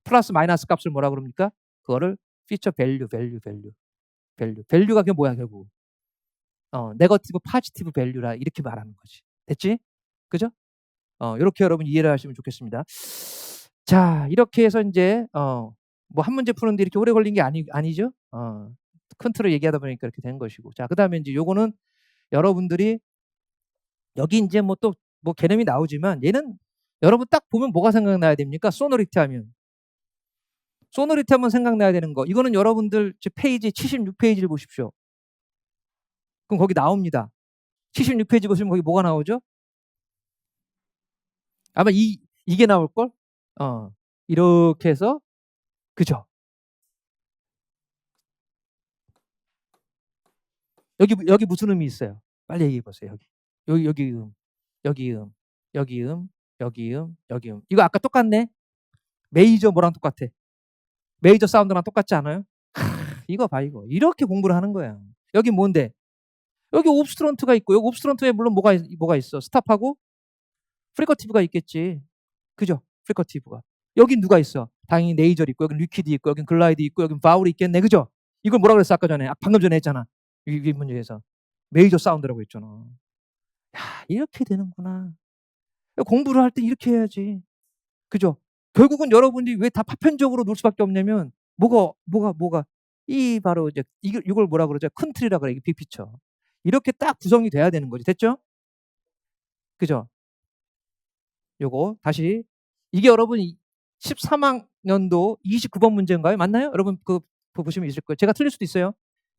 플러스 마이너스 값을 뭐라 그럽니까? 그거를 퓨처 밸류가 그게 뭐야 결국? 네거티브 포지티브 밸류라 이렇게 말하는 거지. 됐지? 그죠? 이렇게 여러분 이해를 하시면 좋겠습니다. 자, 이렇게 해서 이제 뭐 한 문제 푸는데 이렇게 오래 걸린 게 아니죠? 큰 틀을 얘기하다 보니까 이렇게 된 것이고. 자, 그다음에 이제 요거는 여러분들이 여기 이제 뭐 또 뭐 개념이 나오지만 얘는 여러분 딱 보면 뭐가 생각나야 됩니까? 소노리티 하면 생각나야 되는 거. 이거는 여러분들 페이지 76페이지를 보십시오. 그럼 거기 나옵니다. 76페이지 보시면 거기 뭐가 나오죠? 아마 이게 나올걸? 이렇게 해서 그죠? 여기 무슨 음이 있어요? 빨리 얘기해 보세요. 여기 음, 여기 음, 여기 음, 여기 음, 여기 음. 이거 아까 똑같네? 메이저 뭐랑 똑같아? 메이저 사운드랑 똑같지 않아요? 이거 봐 이거. 이렇게 공부를 하는 거야. 여기 뭔데? 여기 옵스트런트가 있고 여기 옵스트런트에 물론 뭐가 있어? 스탑하고 프리커티브가 있겠지. 그죠? 프리커티브가. 여기 누가 있어? 당연히 네이절 있고, 여기 리퀴드 있고, 여기 글라이드 있고, 여기 바울이 있겠네, 그죠? 이걸 뭐라 그랬어 아까 전에? 방금 전에 했잖아. 이 문제에서 메이저 사운드라고 했잖아. 야, 이렇게 되는구나. 공부를 할 때 이렇게 해야지, 그죠? 결국은 여러분들이 왜 다 파편적으로 놓을 수밖에 없냐면 뭐가 이 바로 이제 이걸 뭐라 그러죠? 큰 틀이라 그래. 이게 빅피처. 이렇게 딱 구성이 돼야 되는 거지. 됐죠? 그죠? 요거 다시 이게 여러분 13학년도 29번 문제인가요? 맞나요? 여러분 그 보시면 있을 거예요. 제가 틀릴 수도 있어요.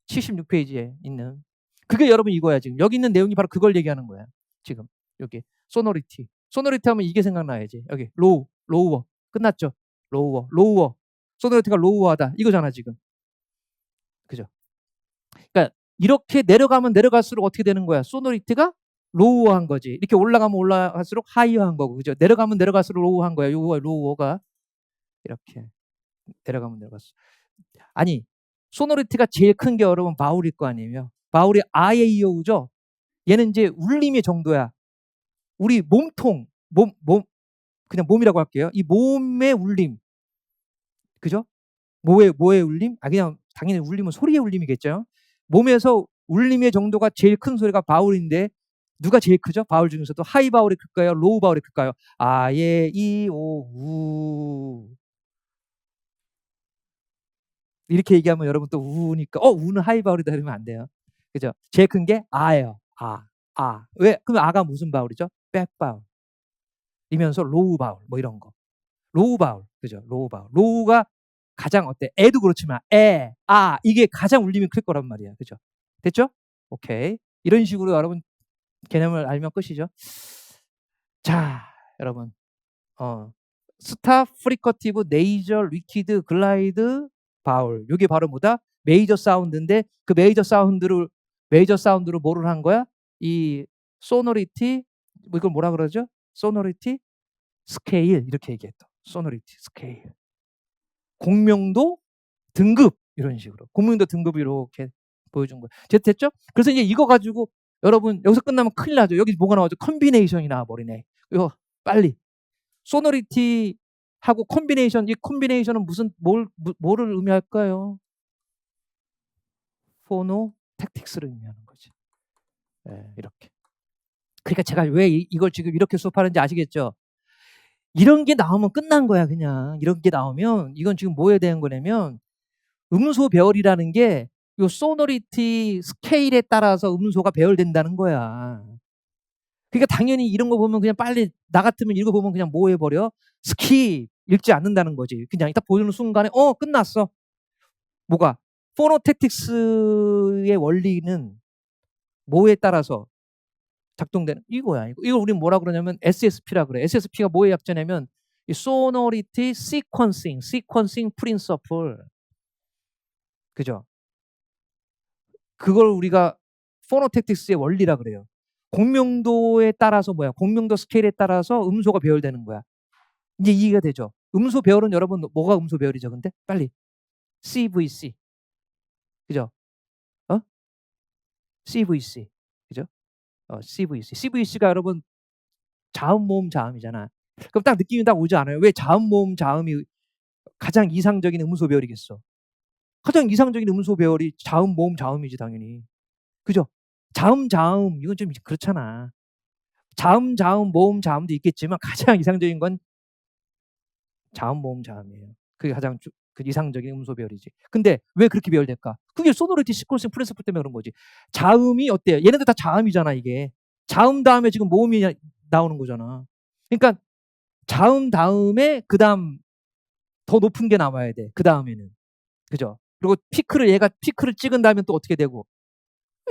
76페이지에 있는 그게 여러분 이거야. 지금 여기 있는 내용이 바로 그걸 얘기하는 거야. 지금 여기 소노리티 하면 이게 생각나야지. 여기 로우어 끝났죠? 로우어 소노리티가 로우어하다 이거잖아 지금. 그죠? 그러니까 이렇게 내려가면 내려갈수록 어떻게 되는 거야? 소노리티가 로우한 거지. 이렇게 올라가면 올라갈수록 하이어한 거고, 그죠? 내려가면 내려갈수록 로우한 거야. 요거 로우어가 이렇게 내려가면 내려갔어. 아니, 소노리티가 제일 큰 게 여러분 바울일 거 아니에요. 바울이 아예이오우죠. 얘는 이제 울림의 정도야. 우리 몸통, 그냥 몸이라고 할게요. 이 몸의 울림, 그죠? 뭐의 울림? 그냥 당연히 울림은 소리의 울림이겠죠. 몸에서 울림의 정도가 제일 큰 소리가 바울인데 누가 제일 크죠? 바울 중에서도 하이 바울이 클까요? 로우 바울이 클까요? 예, 이, 오, 우. 이렇게 얘기하면 여러분 또 우니까 우는 하이 바울이다 이러면 안 돼요. 그죠? 제일 큰 게 아예요. 왜? 그럼 아가 무슨 바울이죠? 백 바울. 이면서 로우 바울 뭐 이런 거. 로우 바울. 그죠? 로우 바울. 로우가 가장 어때? 애도 그렇지만 이게 가장 울림이 클 거란 말이야. 그죠? 됐죠? 오케이. 이런 식으로 여러분 개념을 알면 끝이죠. 자, 여러분. 스탑, 프리커티브, 네이저, 리퀴드, 글라이드, 바울. 이게 바로 뭐다? 메이저 사운드인데 그 메이저 사운드로 뭐를 한 거야? 이 소노리티 이걸 뭐라 그러죠? 소노리티 스케일 이렇게 얘기했다. 소노리티 스케일. 공명도 등급 이런 식으로. 공명도 등급 이렇게 보여준 거예요. 됐죠? 그래서 이제 이거 가지고 여러분 여기서 끝나면 큰일 나죠. 여기 뭐가 나오죠? 컨비네이션이 나와버리네. 이거 빨리. 소노리티 하고 콤비네이션, 이 콤비네이션은 뭐를 의미할까요? 포노 택틱스를 의미하는 거지. 이렇게. 그러니까 제가 왜 이걸 지금 이렇게 수업하는지 아시겠죠? 이런 게 나오면 끝난 거야, 그냥. 이런 게 나오면 이건 지금 뭐에 대한 거냐면 음소 배열이라는 게 요 소노리티 스케일에 따라서 음소가 배열된다는 거야. 그러니까 당연히 이런 거 보면 그냥 빨리 나 같으면 이거 보면 그냥 뭐 해버려? 스킵 읽지 않는다는 거지. 그냥 이따 보는 순간에 끝났어. 뭐가? 포노택틱스의 원리는 뭐에 따라서 작동되는 이거야. 이걸 우리는 뭐라 그러냐면 SSP라 그래. SSP가 뭐의 약자냐면 이 Sonority Sequencing Principle. 그죠? 그걸 우리가 포노택틱스의 원리라 그래요. 공명도에 따라서 공명도 스케일에 따라서 음소가 배열되는 거야. 이제 이해가 되죠? 음소 배열은 여러분 뭐가 음소 배열이죠? 근데 빨리 CVC. 그죠? CVC. 그죠? CVC. CVC가 여러분 자음 모음 자음이잖아. 그럼 딱 느낌이 딱 오지 않아요? 왜 자음 모음 자음이 가장 이상적인 음소 배열이겠어? 가장 이상적인 음소 배열이 자음 모음 자음이지 당연히. 그죠? 자음 자음 이건 좀 그렇잖아. 자음 자음 모음 자음도 있겠지만 가장 이상적인 건 자음 모음 자음이에요. 그게 가장 그 이상적인 음소 배열이지. 근데 왜 그렇게 배열될까? 그게 소노리티 시퀀싱 프린시플 때문에 그런 거지. 자음이 어때요? 얘네들 다 자음이잖아 이게. 자음 다음에 지금 모음이 나오는 거잖아. 그러니까 자음 다음에 그 다음 더 높은 게 나와야 돼. 그 다음에는. 그죠? 그리고 얘가 피크를 찍은 다음에 또 어떻게 되고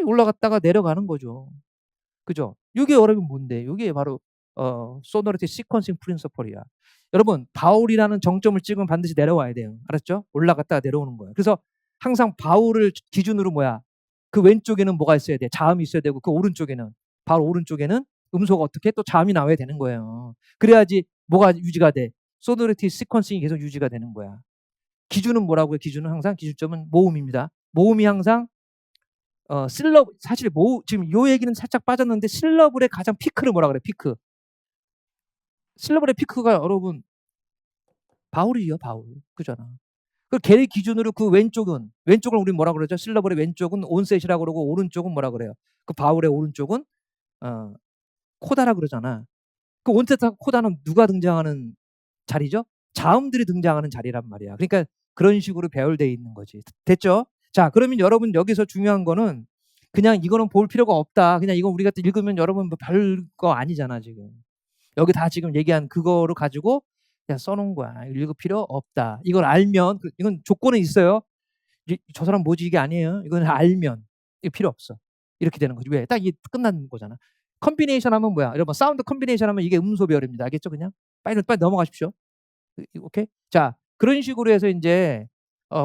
올라갔다가 내려가는 거죠. 그죠? 이게 여러분 뭔데? 이게 바로 소노리티 시퀀싱 프린시플이야. 여러분 바울이라는 정점을 찍으면 반드시 내려와야 돼요. 알았죠? 올라갔다가 내려오는 거예요. 그래서 항상 바울을 기준으로 그 왼쪽에는 뭐가 있어야 돼? 자음이 있어야 되고 그 오른쪽에는 바로 오른쪽에는 음소가 어떻게 또 자음이 나와야 되는 거예요. 그래야지 뭐가 유지가 돼? 소노리티 시퀀싱이 계속 유지가 되는 거야. 기준은 뭐라고요? 기준은 항상 기준점은 모음입니다. 모음이 항상 사실 지금 요 얘기는 살짝 빠졌는데 실러블의 가장 피크를 뭐라 그래? 피크. 실러블의 피크가 여러분 바울이요, 바울. 그잖아. 그 걔의 기준으로 그 왼쪽을 우리 뭐라 그러죠? 실러블의 왼쪽은 온셋이라고 그러고 오른쪽은 뭐라 그래요? 그 바울의 오른쪽은 어, 코다라 그러잖아. 그 온셋하고 코다는 누가 등장하는 자리죠? 자음들이 등장하는 자리란 말이야. 그러니까 그런 식으로 배열되어 있는 거지. 됐죠? 자, 그러면 여러분 여기서 중요한 거는 그냥 이거는 볼 필요가 없다. 그냥 이거 우리가 읽으면 여러분 뭐 별거 아니잖아, 지금. 여기 다 지금 얘기한 그거를 가지고 그냥 써놓은 거야. 읽을 필요 없다. 이걸 알면, 이건 조건은 있어요. 저 사람 뭐지 이게 아니에요. 이건 알면 이거 필요 없어. 이렇게 되는 거지. 왜? 딱 이게 끝난 거잖아. 컨비네이션 하면 뭐야? 여러분 사운드 컨비네이션 하면 이게 음소 배열입니다. 알겠죠? 그냥 빨리 넘어가십시오. 오케이? 자, 그런 식으로 해서 이제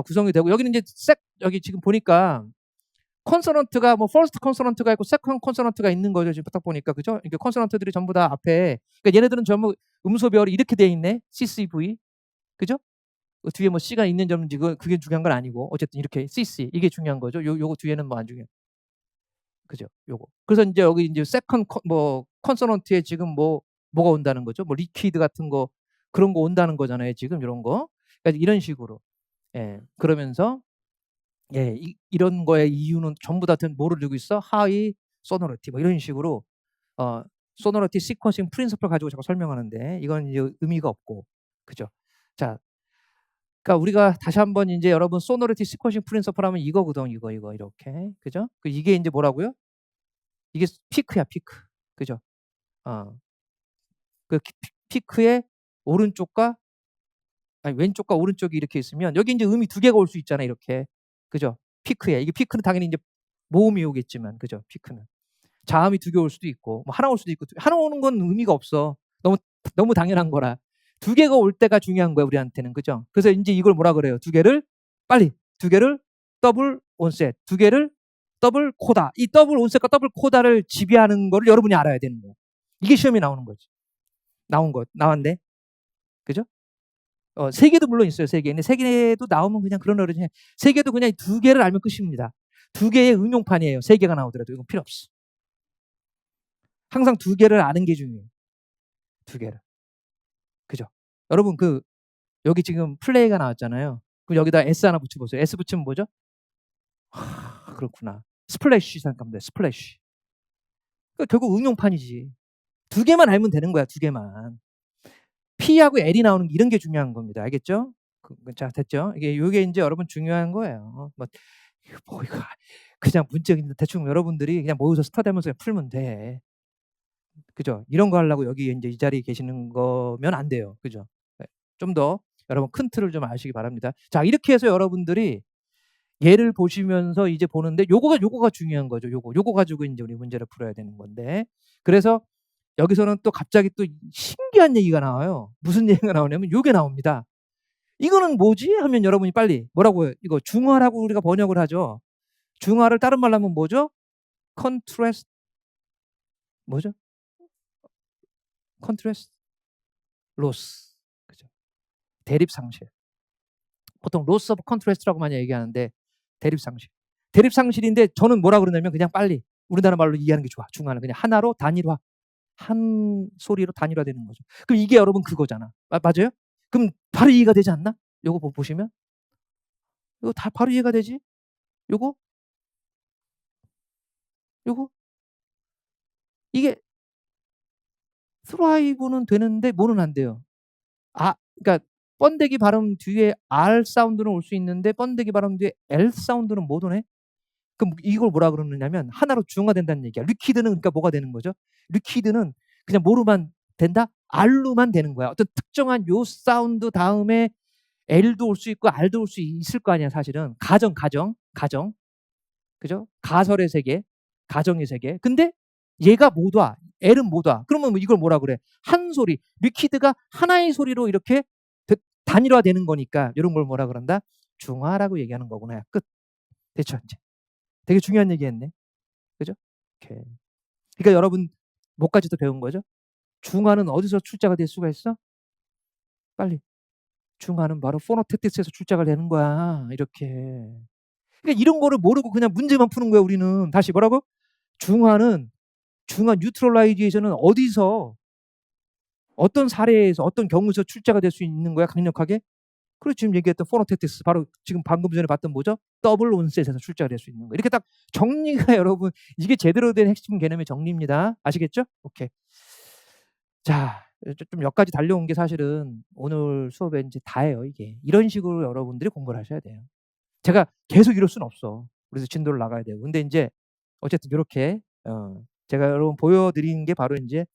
구성이 되고 여기는 이제 여기 지금 보니까 콘소넌트가 뭐 퍼스트 콘소넌트가 있고 세컨드 콘소넌트가 있는 거죠. 지금 딱 보니까 그죠? 이게 콘소넌트들이 전부 다 앞에 그러니까 얘네들은 전부 음소 배열이 이렇게 돼 있네. CCV. 그죠? 그 뒤에 뭐 C가 있는 점인지 그게 중요한 건 아니고 어쨌든 이렇게 CC 이게 중요한 거죠. 요거 뒤에는 뭐 안 중요해. 그죠? 요거. 그래서 이제 여기 이제 세컨 뭐 콘소넌트에 지금 뭐가 온다는 거죠? 뭐 리퀴드 같은 거 그런 거 온다는 거잖아요. 지금 이런 거. 그러니까 이런 식으로. 예. 그러면서 예, 이런 거의 이유는 전부 다 뭐를 두고 있어? 하이 소노리티 뭐 이런 식으로 소노리티 시퀀싱 프린시플 가지고 자꾸 설명하는데 이건 이제 의미가 없고 그죠? 자, 그러니까 우리가 다시 한번 이제 여러분 소노리티 시퀀싱 프린시플 하면 이거거든 이거 이렇게 그죠? 이게 이제 뭐라고요? 이게 피크야 피크 그죠? 그 피크의 오른쪽과 아니 왼쪽과 오른쪽이 이렇게 있으면 여기 이제 음이 두 개가 올 수 있잖아 이렇게 그죠? 피크에 이게 피크는 당연히 이제 모음이 오겠지만 그죠? 피크는 자음이 두 개 올 수도 있고 뭐 하나 올 수도 있고 하나 오는 건 의미가 없어. 너무 당연한 거라. 두 개가 올 때가 중요한 거야 우리한테는 그죠? 그래서 이제 이걸 뭐라 그래요? 두 개를 더블 온셋, 두 개를 더블 코다. 이 더블 온셋과 더블 코다를 지배하는 거를 여러분이 알아야 되는 거야. 이게 시험에 나오는 거지. 나왔네. 그죠? 세 개도 물론 있어요. 세 개. 근데 세 개도 나오면 그냥 그런 어른이 세 개도 그냥 두 개를 알면 끝입니다. 두 개의 응용판이에요. 세 개가 나오더라도 이건 필요 없어. 항상 두 개를 아는 게 중요해요. 두 개를. 그죠? 여러분 여기 지금 플레이가 나왔잖아요. 그럼 여기다 S 하나 붙여보세요. S 붙이면 뭐죠? 그렇구나. 스플래시 생각합니다. 스플래시. 그러니까 결국 응용판이지. 두 개만 알면 되는 거야. 두 개만. P하고 L이 나오는 이런 게 중요한 겁니다. 알겠죠? 자, 됐죠? 이게 이제 여러분 중요한 거예요. 이거 그냥 문제 대충 여러분들이 그냥 모여서 스터디하면서 풀면 돼. 그죠? 이런 거 하려고 여기 이제 이 자리에 계시는 거면 안 돼요. 그죠? 좀 더 여러분 큰 틀을 좀 아시기 바랍니다. 자, 이렇게 해서 여러분들이 예를 보시면서 이제 보는데 요거가 중요한 거죠. 요거 가지고 이제 우리 문제를 풀어야 되는 건데. 그래서 여기서는 또 갑자기 또 신기한 얘기가 나와요. 무슨 얘기가 나오냐면 요게 나옵니다. 이거는 뭐지? 하면 여러분이 빨리 뭐라고요? 이거 중화라고 우리가 번역을 하죠. 중화를 다른 말로 하면 뭐죠? 컨트레스트 뭐죠? 컨트레스트 로스. 그죠? 대립 상실. 보통 로스 오브 컨트레스트라고 많이 얘기하는데 대립 상실. 대립 상실인데 저는 뭐라 그러냐면 그냥 빨리 우리나라 말로 이해하는 게 좋아. 중화는 그냥 하나로 단일화. 한 소리로 단일화되는 거죠. 그럼 이게 여러분 그거잖아. 맞아요? 그럼 바로 이해가 되지 않나? 요거 보시면 이거 다 바로 이해가 되지? 요거 이게 thrive는 되는데 뭐는 안 돼요. 그러니까 번데기 발음 뒤에 R 사운드는 올 수 있는데 번데기 발음 뒤에 L 사운드는 못 오네. 그럼 이걸 뭐라 그러느냐면 하나로 중화된다는 얘기야. 리퀴드는 그러니까 뭐가 되는 거죠? 리퀴드는 그냥 뭐로만 된다? R로만 되는 거야. 어떤 특정한 요 사운드 다음에 L도 올 수 있고 R도 올 수 있을 거 아니야, 사실은. 가정. 그죠? 가설의 세계, 가정의 세계. 근데 얘가 못 와. L은 못 와. 그러면 이걸 뭐라 그래? 한 소리. 리퀴드가 하나의 소리로 이렇게 단일화되는 거니까 이런 걸 뭐라 그런다? 중화라고 얘기하는 거구나. 끝. 됐죠, 이제. 되게 중요한 얘기했네. 그죠? 오케이. 그러니까 여러분 뭐까지도 배운 거죠? 중화는 어디서 출자가 될 수가 있어? 빨리. 중화는 바로 포노테틱스에서 출자가 되는 거야. 이렇게. 그러니까 이런 거를 모르고 그냥 문제만 푸는 거야, 우리는. 다시 뭐라고? 중화 뉴트럴라이제이션은 어디서 어떤 사례에서 어떤 경우에서 출제가 될 수 있는 거야 강력하게? 그리고 지금 얘기했던 포너테티스 바로 지금 방금 전에 봤던 뭐죠? 더블 온셋에서 출제가 될 수 있는 거. 이렇게 딱 정리가 여러분 이게 제대로 된 핵심 개념의 정리입니다. 아시겠죠? 오케이. 자, 좀 몇 가지 달려온 게 사실은 오늘 수업에 이제 다예요, 이게. 이런 식으로 여러분들이 공부를 하셔야 돼요. 제가 계속 이럴 수는 없어. 그래서 진도를 나가야 되고. 근데 이제 어쨌든 요렇게 제가 여러분 보여드린 게 바로 이제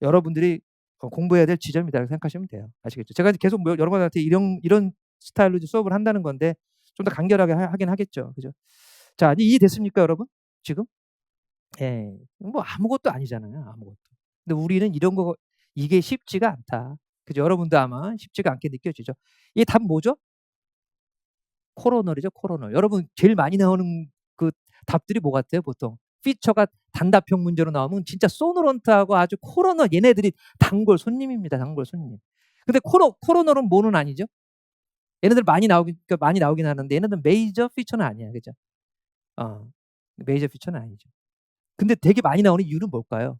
여러분들이 공부해야 될 지점이라고 생각하시면 돼요. 아시겠죠? 제가 계속 뭐 여러분한테 이런 스타일로 이제 수업을 한다는 건데 좀 더 간결하게 하긴 하겠죠. 그죠? 자, 이해됐습니까, 여러분? 지금? 예. 뭐 아무것도 아니잖아요, 아무것도. 근데 우리는 이런 거 이게 쉽지가 않다. 그죠? 여러분도 아마 쉽지가 않게 느껴지죠. 이게 답 뭐죠? 코로널이죠, 코로널. 여러분 제일 많이 나오는 그 답들이 뭐 같아요, 보통? 피처가 단답형 문제로 나오면 진짜 소노런트하고 아주 코로널 얘네들이 단골 손님입니다. 단골 손님. 근데 코로널은 뭐는 아니죠? 얘네들 많이 나오긴 하는데 얘네들 메이저 피처는 아니야. 그죠? 메이저 피처는 아니죠. 근데 되게 많이 나오는 이유는 뭘까요?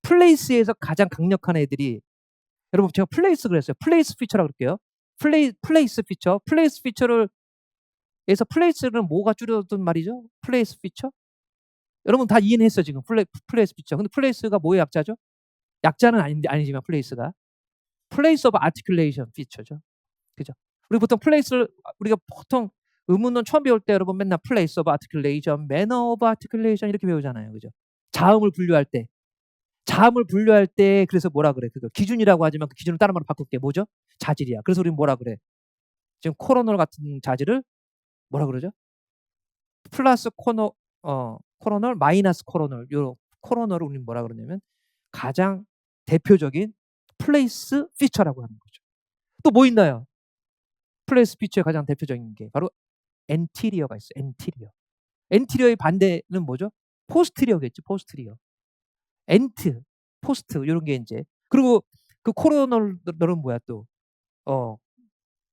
플레이스에서 가장 강력한 애들이 여러분 제가 플레이스 그랬어요. 플레이스 피처라고 그럴게요. 플레이스 피처. 플레이스 피처를 에서 플레이스는 뭐가 줄여든 말이죠? 플레이스 피처? 여러분 다 이해는 했어 지금. 플레이스 피처. 근데 플레이스가 뭐의 약자죠? 약자는 아니지만 플레이스가 플레이스 오브 아티큘레이션 피처죠. 그죠? 우리가 보통 의문론 처음 배울 때 여러분 맨날 플레이스 오브 아티큘레이션, 매너 오브 아티큘레이션 이렇게 배우잖아요. 그죠? 자음을 분류할 때 그래서 뭐라 그래? 그거 기준이라고 하지만 그 기준을 다른 말로 바꿀게. 뭐죠? 자질이야. 그래서 우리는 뭐라 그래? 지금 코로널 같은 자질을 뭐라 그러죠? 플러스 코로널 마이너스 코로널 요 코로널을 우리는 뭐라 그러냐면 가장 대표적인 플레이스 피처라고 하는 거죠. 또 뭐 있나요? 플레이스 피처의 가장 대표적인 게 바로 엔티리어가 있어요. 엔티리어의 반대는 뭐죠? 포스트리어겠죠. 포스트리어. 포스트 이런 게 이제 그리고 그 코로널은 뭐야 또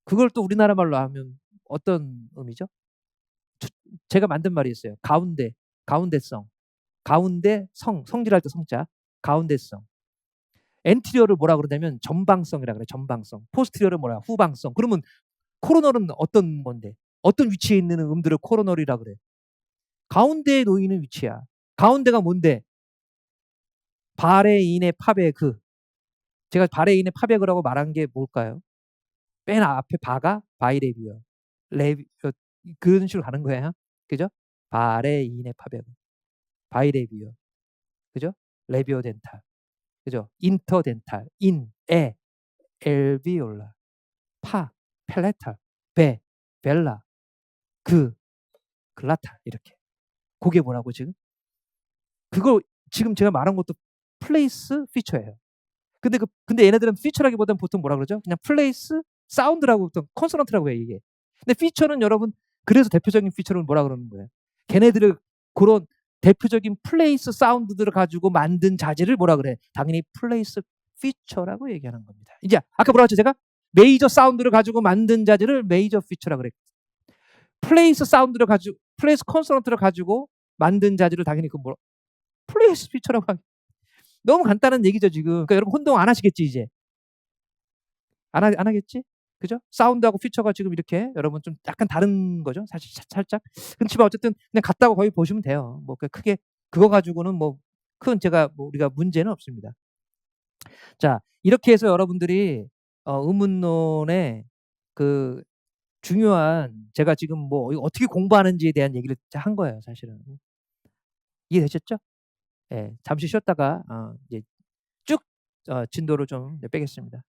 그걸 또 우리나라 말로 하면 어떤 의미죠? 제가 만든 말이 있어요. 가운데성. 성질할 때 성자. 가운데성. 엔티리어를 뭐라 그러냐면 전방성이라 그래. 전방성. 포스트리어를 뭐라? 후방성. 그러면 코로널은 어떤 건데? 어떤 위치에 있는 음들을 코로널이라 그래? 가운데에 놓이는 위치야. 가운데가 뭔데? 바레인의 파베그. 제가 바레인의 파베그라고 말한 게 뭘까요? 맨 앞에 바가 바이레비어. 그런 식으로 가는 거예요. 그죠? 바레인의 파베그. 바이레비어. 그죠? 레비오 덴탈. 그죠? 인터덴탈. 엘비올라. 펠레탈. 벨라. 글라탈. 이렇게. 그게 뭐라고 지금? 그거 지금 제가 말한 것도 플레이스 피처예요. 근데 얘네들은 피처라기보다는 보통 뭐라 그러죠? 그냥 플레이스 사운드라고 보통 컨소넌트라고 해요, 이게. 근데 피처는 여러분 그래서 대표적인 피처는 뭐라 그러는 거예요? 걔네들을 그런 대표적인 플레이스 사운드들을 가지고 만든 자질을 뭐라 그래? 당연히 플레이스 피처라고 얘기하는 겁니다. 이제 아까 뭐라 했죠, 제가? 메이저 사운드를 가지고 만든 자질을 메이저 피처라고 그래. 플레이스 컨소넌트를 가지고 만든 자질을 당연히 플레이스 피처라고 하는. 너무 간단한 얘기죠, 지금. 그러니까 여러분 혼동 안 하시겠지, 이제. 안 하겠지? 그죠? 사운드하고 피처가 지금 이렇게 여러분 좀 약간 다른 거죠, 사실 살짝. 그렇지만 어쨌든 그냥 같다고 거의 보시면 돼요. 뭐 크게 그거 가지고는 뭐 큰 우리가 문제는 없습니다. 자, 이렇게 해서 여러분들이 의문론의 그 중요한 제가 지금 뭐 어떻게 공부하는지에 대한 얘기를 한 거예요, 사실은. 이해되셨죠? 예, 잠시 쉬었다가 이제 쭉 진도를 좀 빼겠습니다.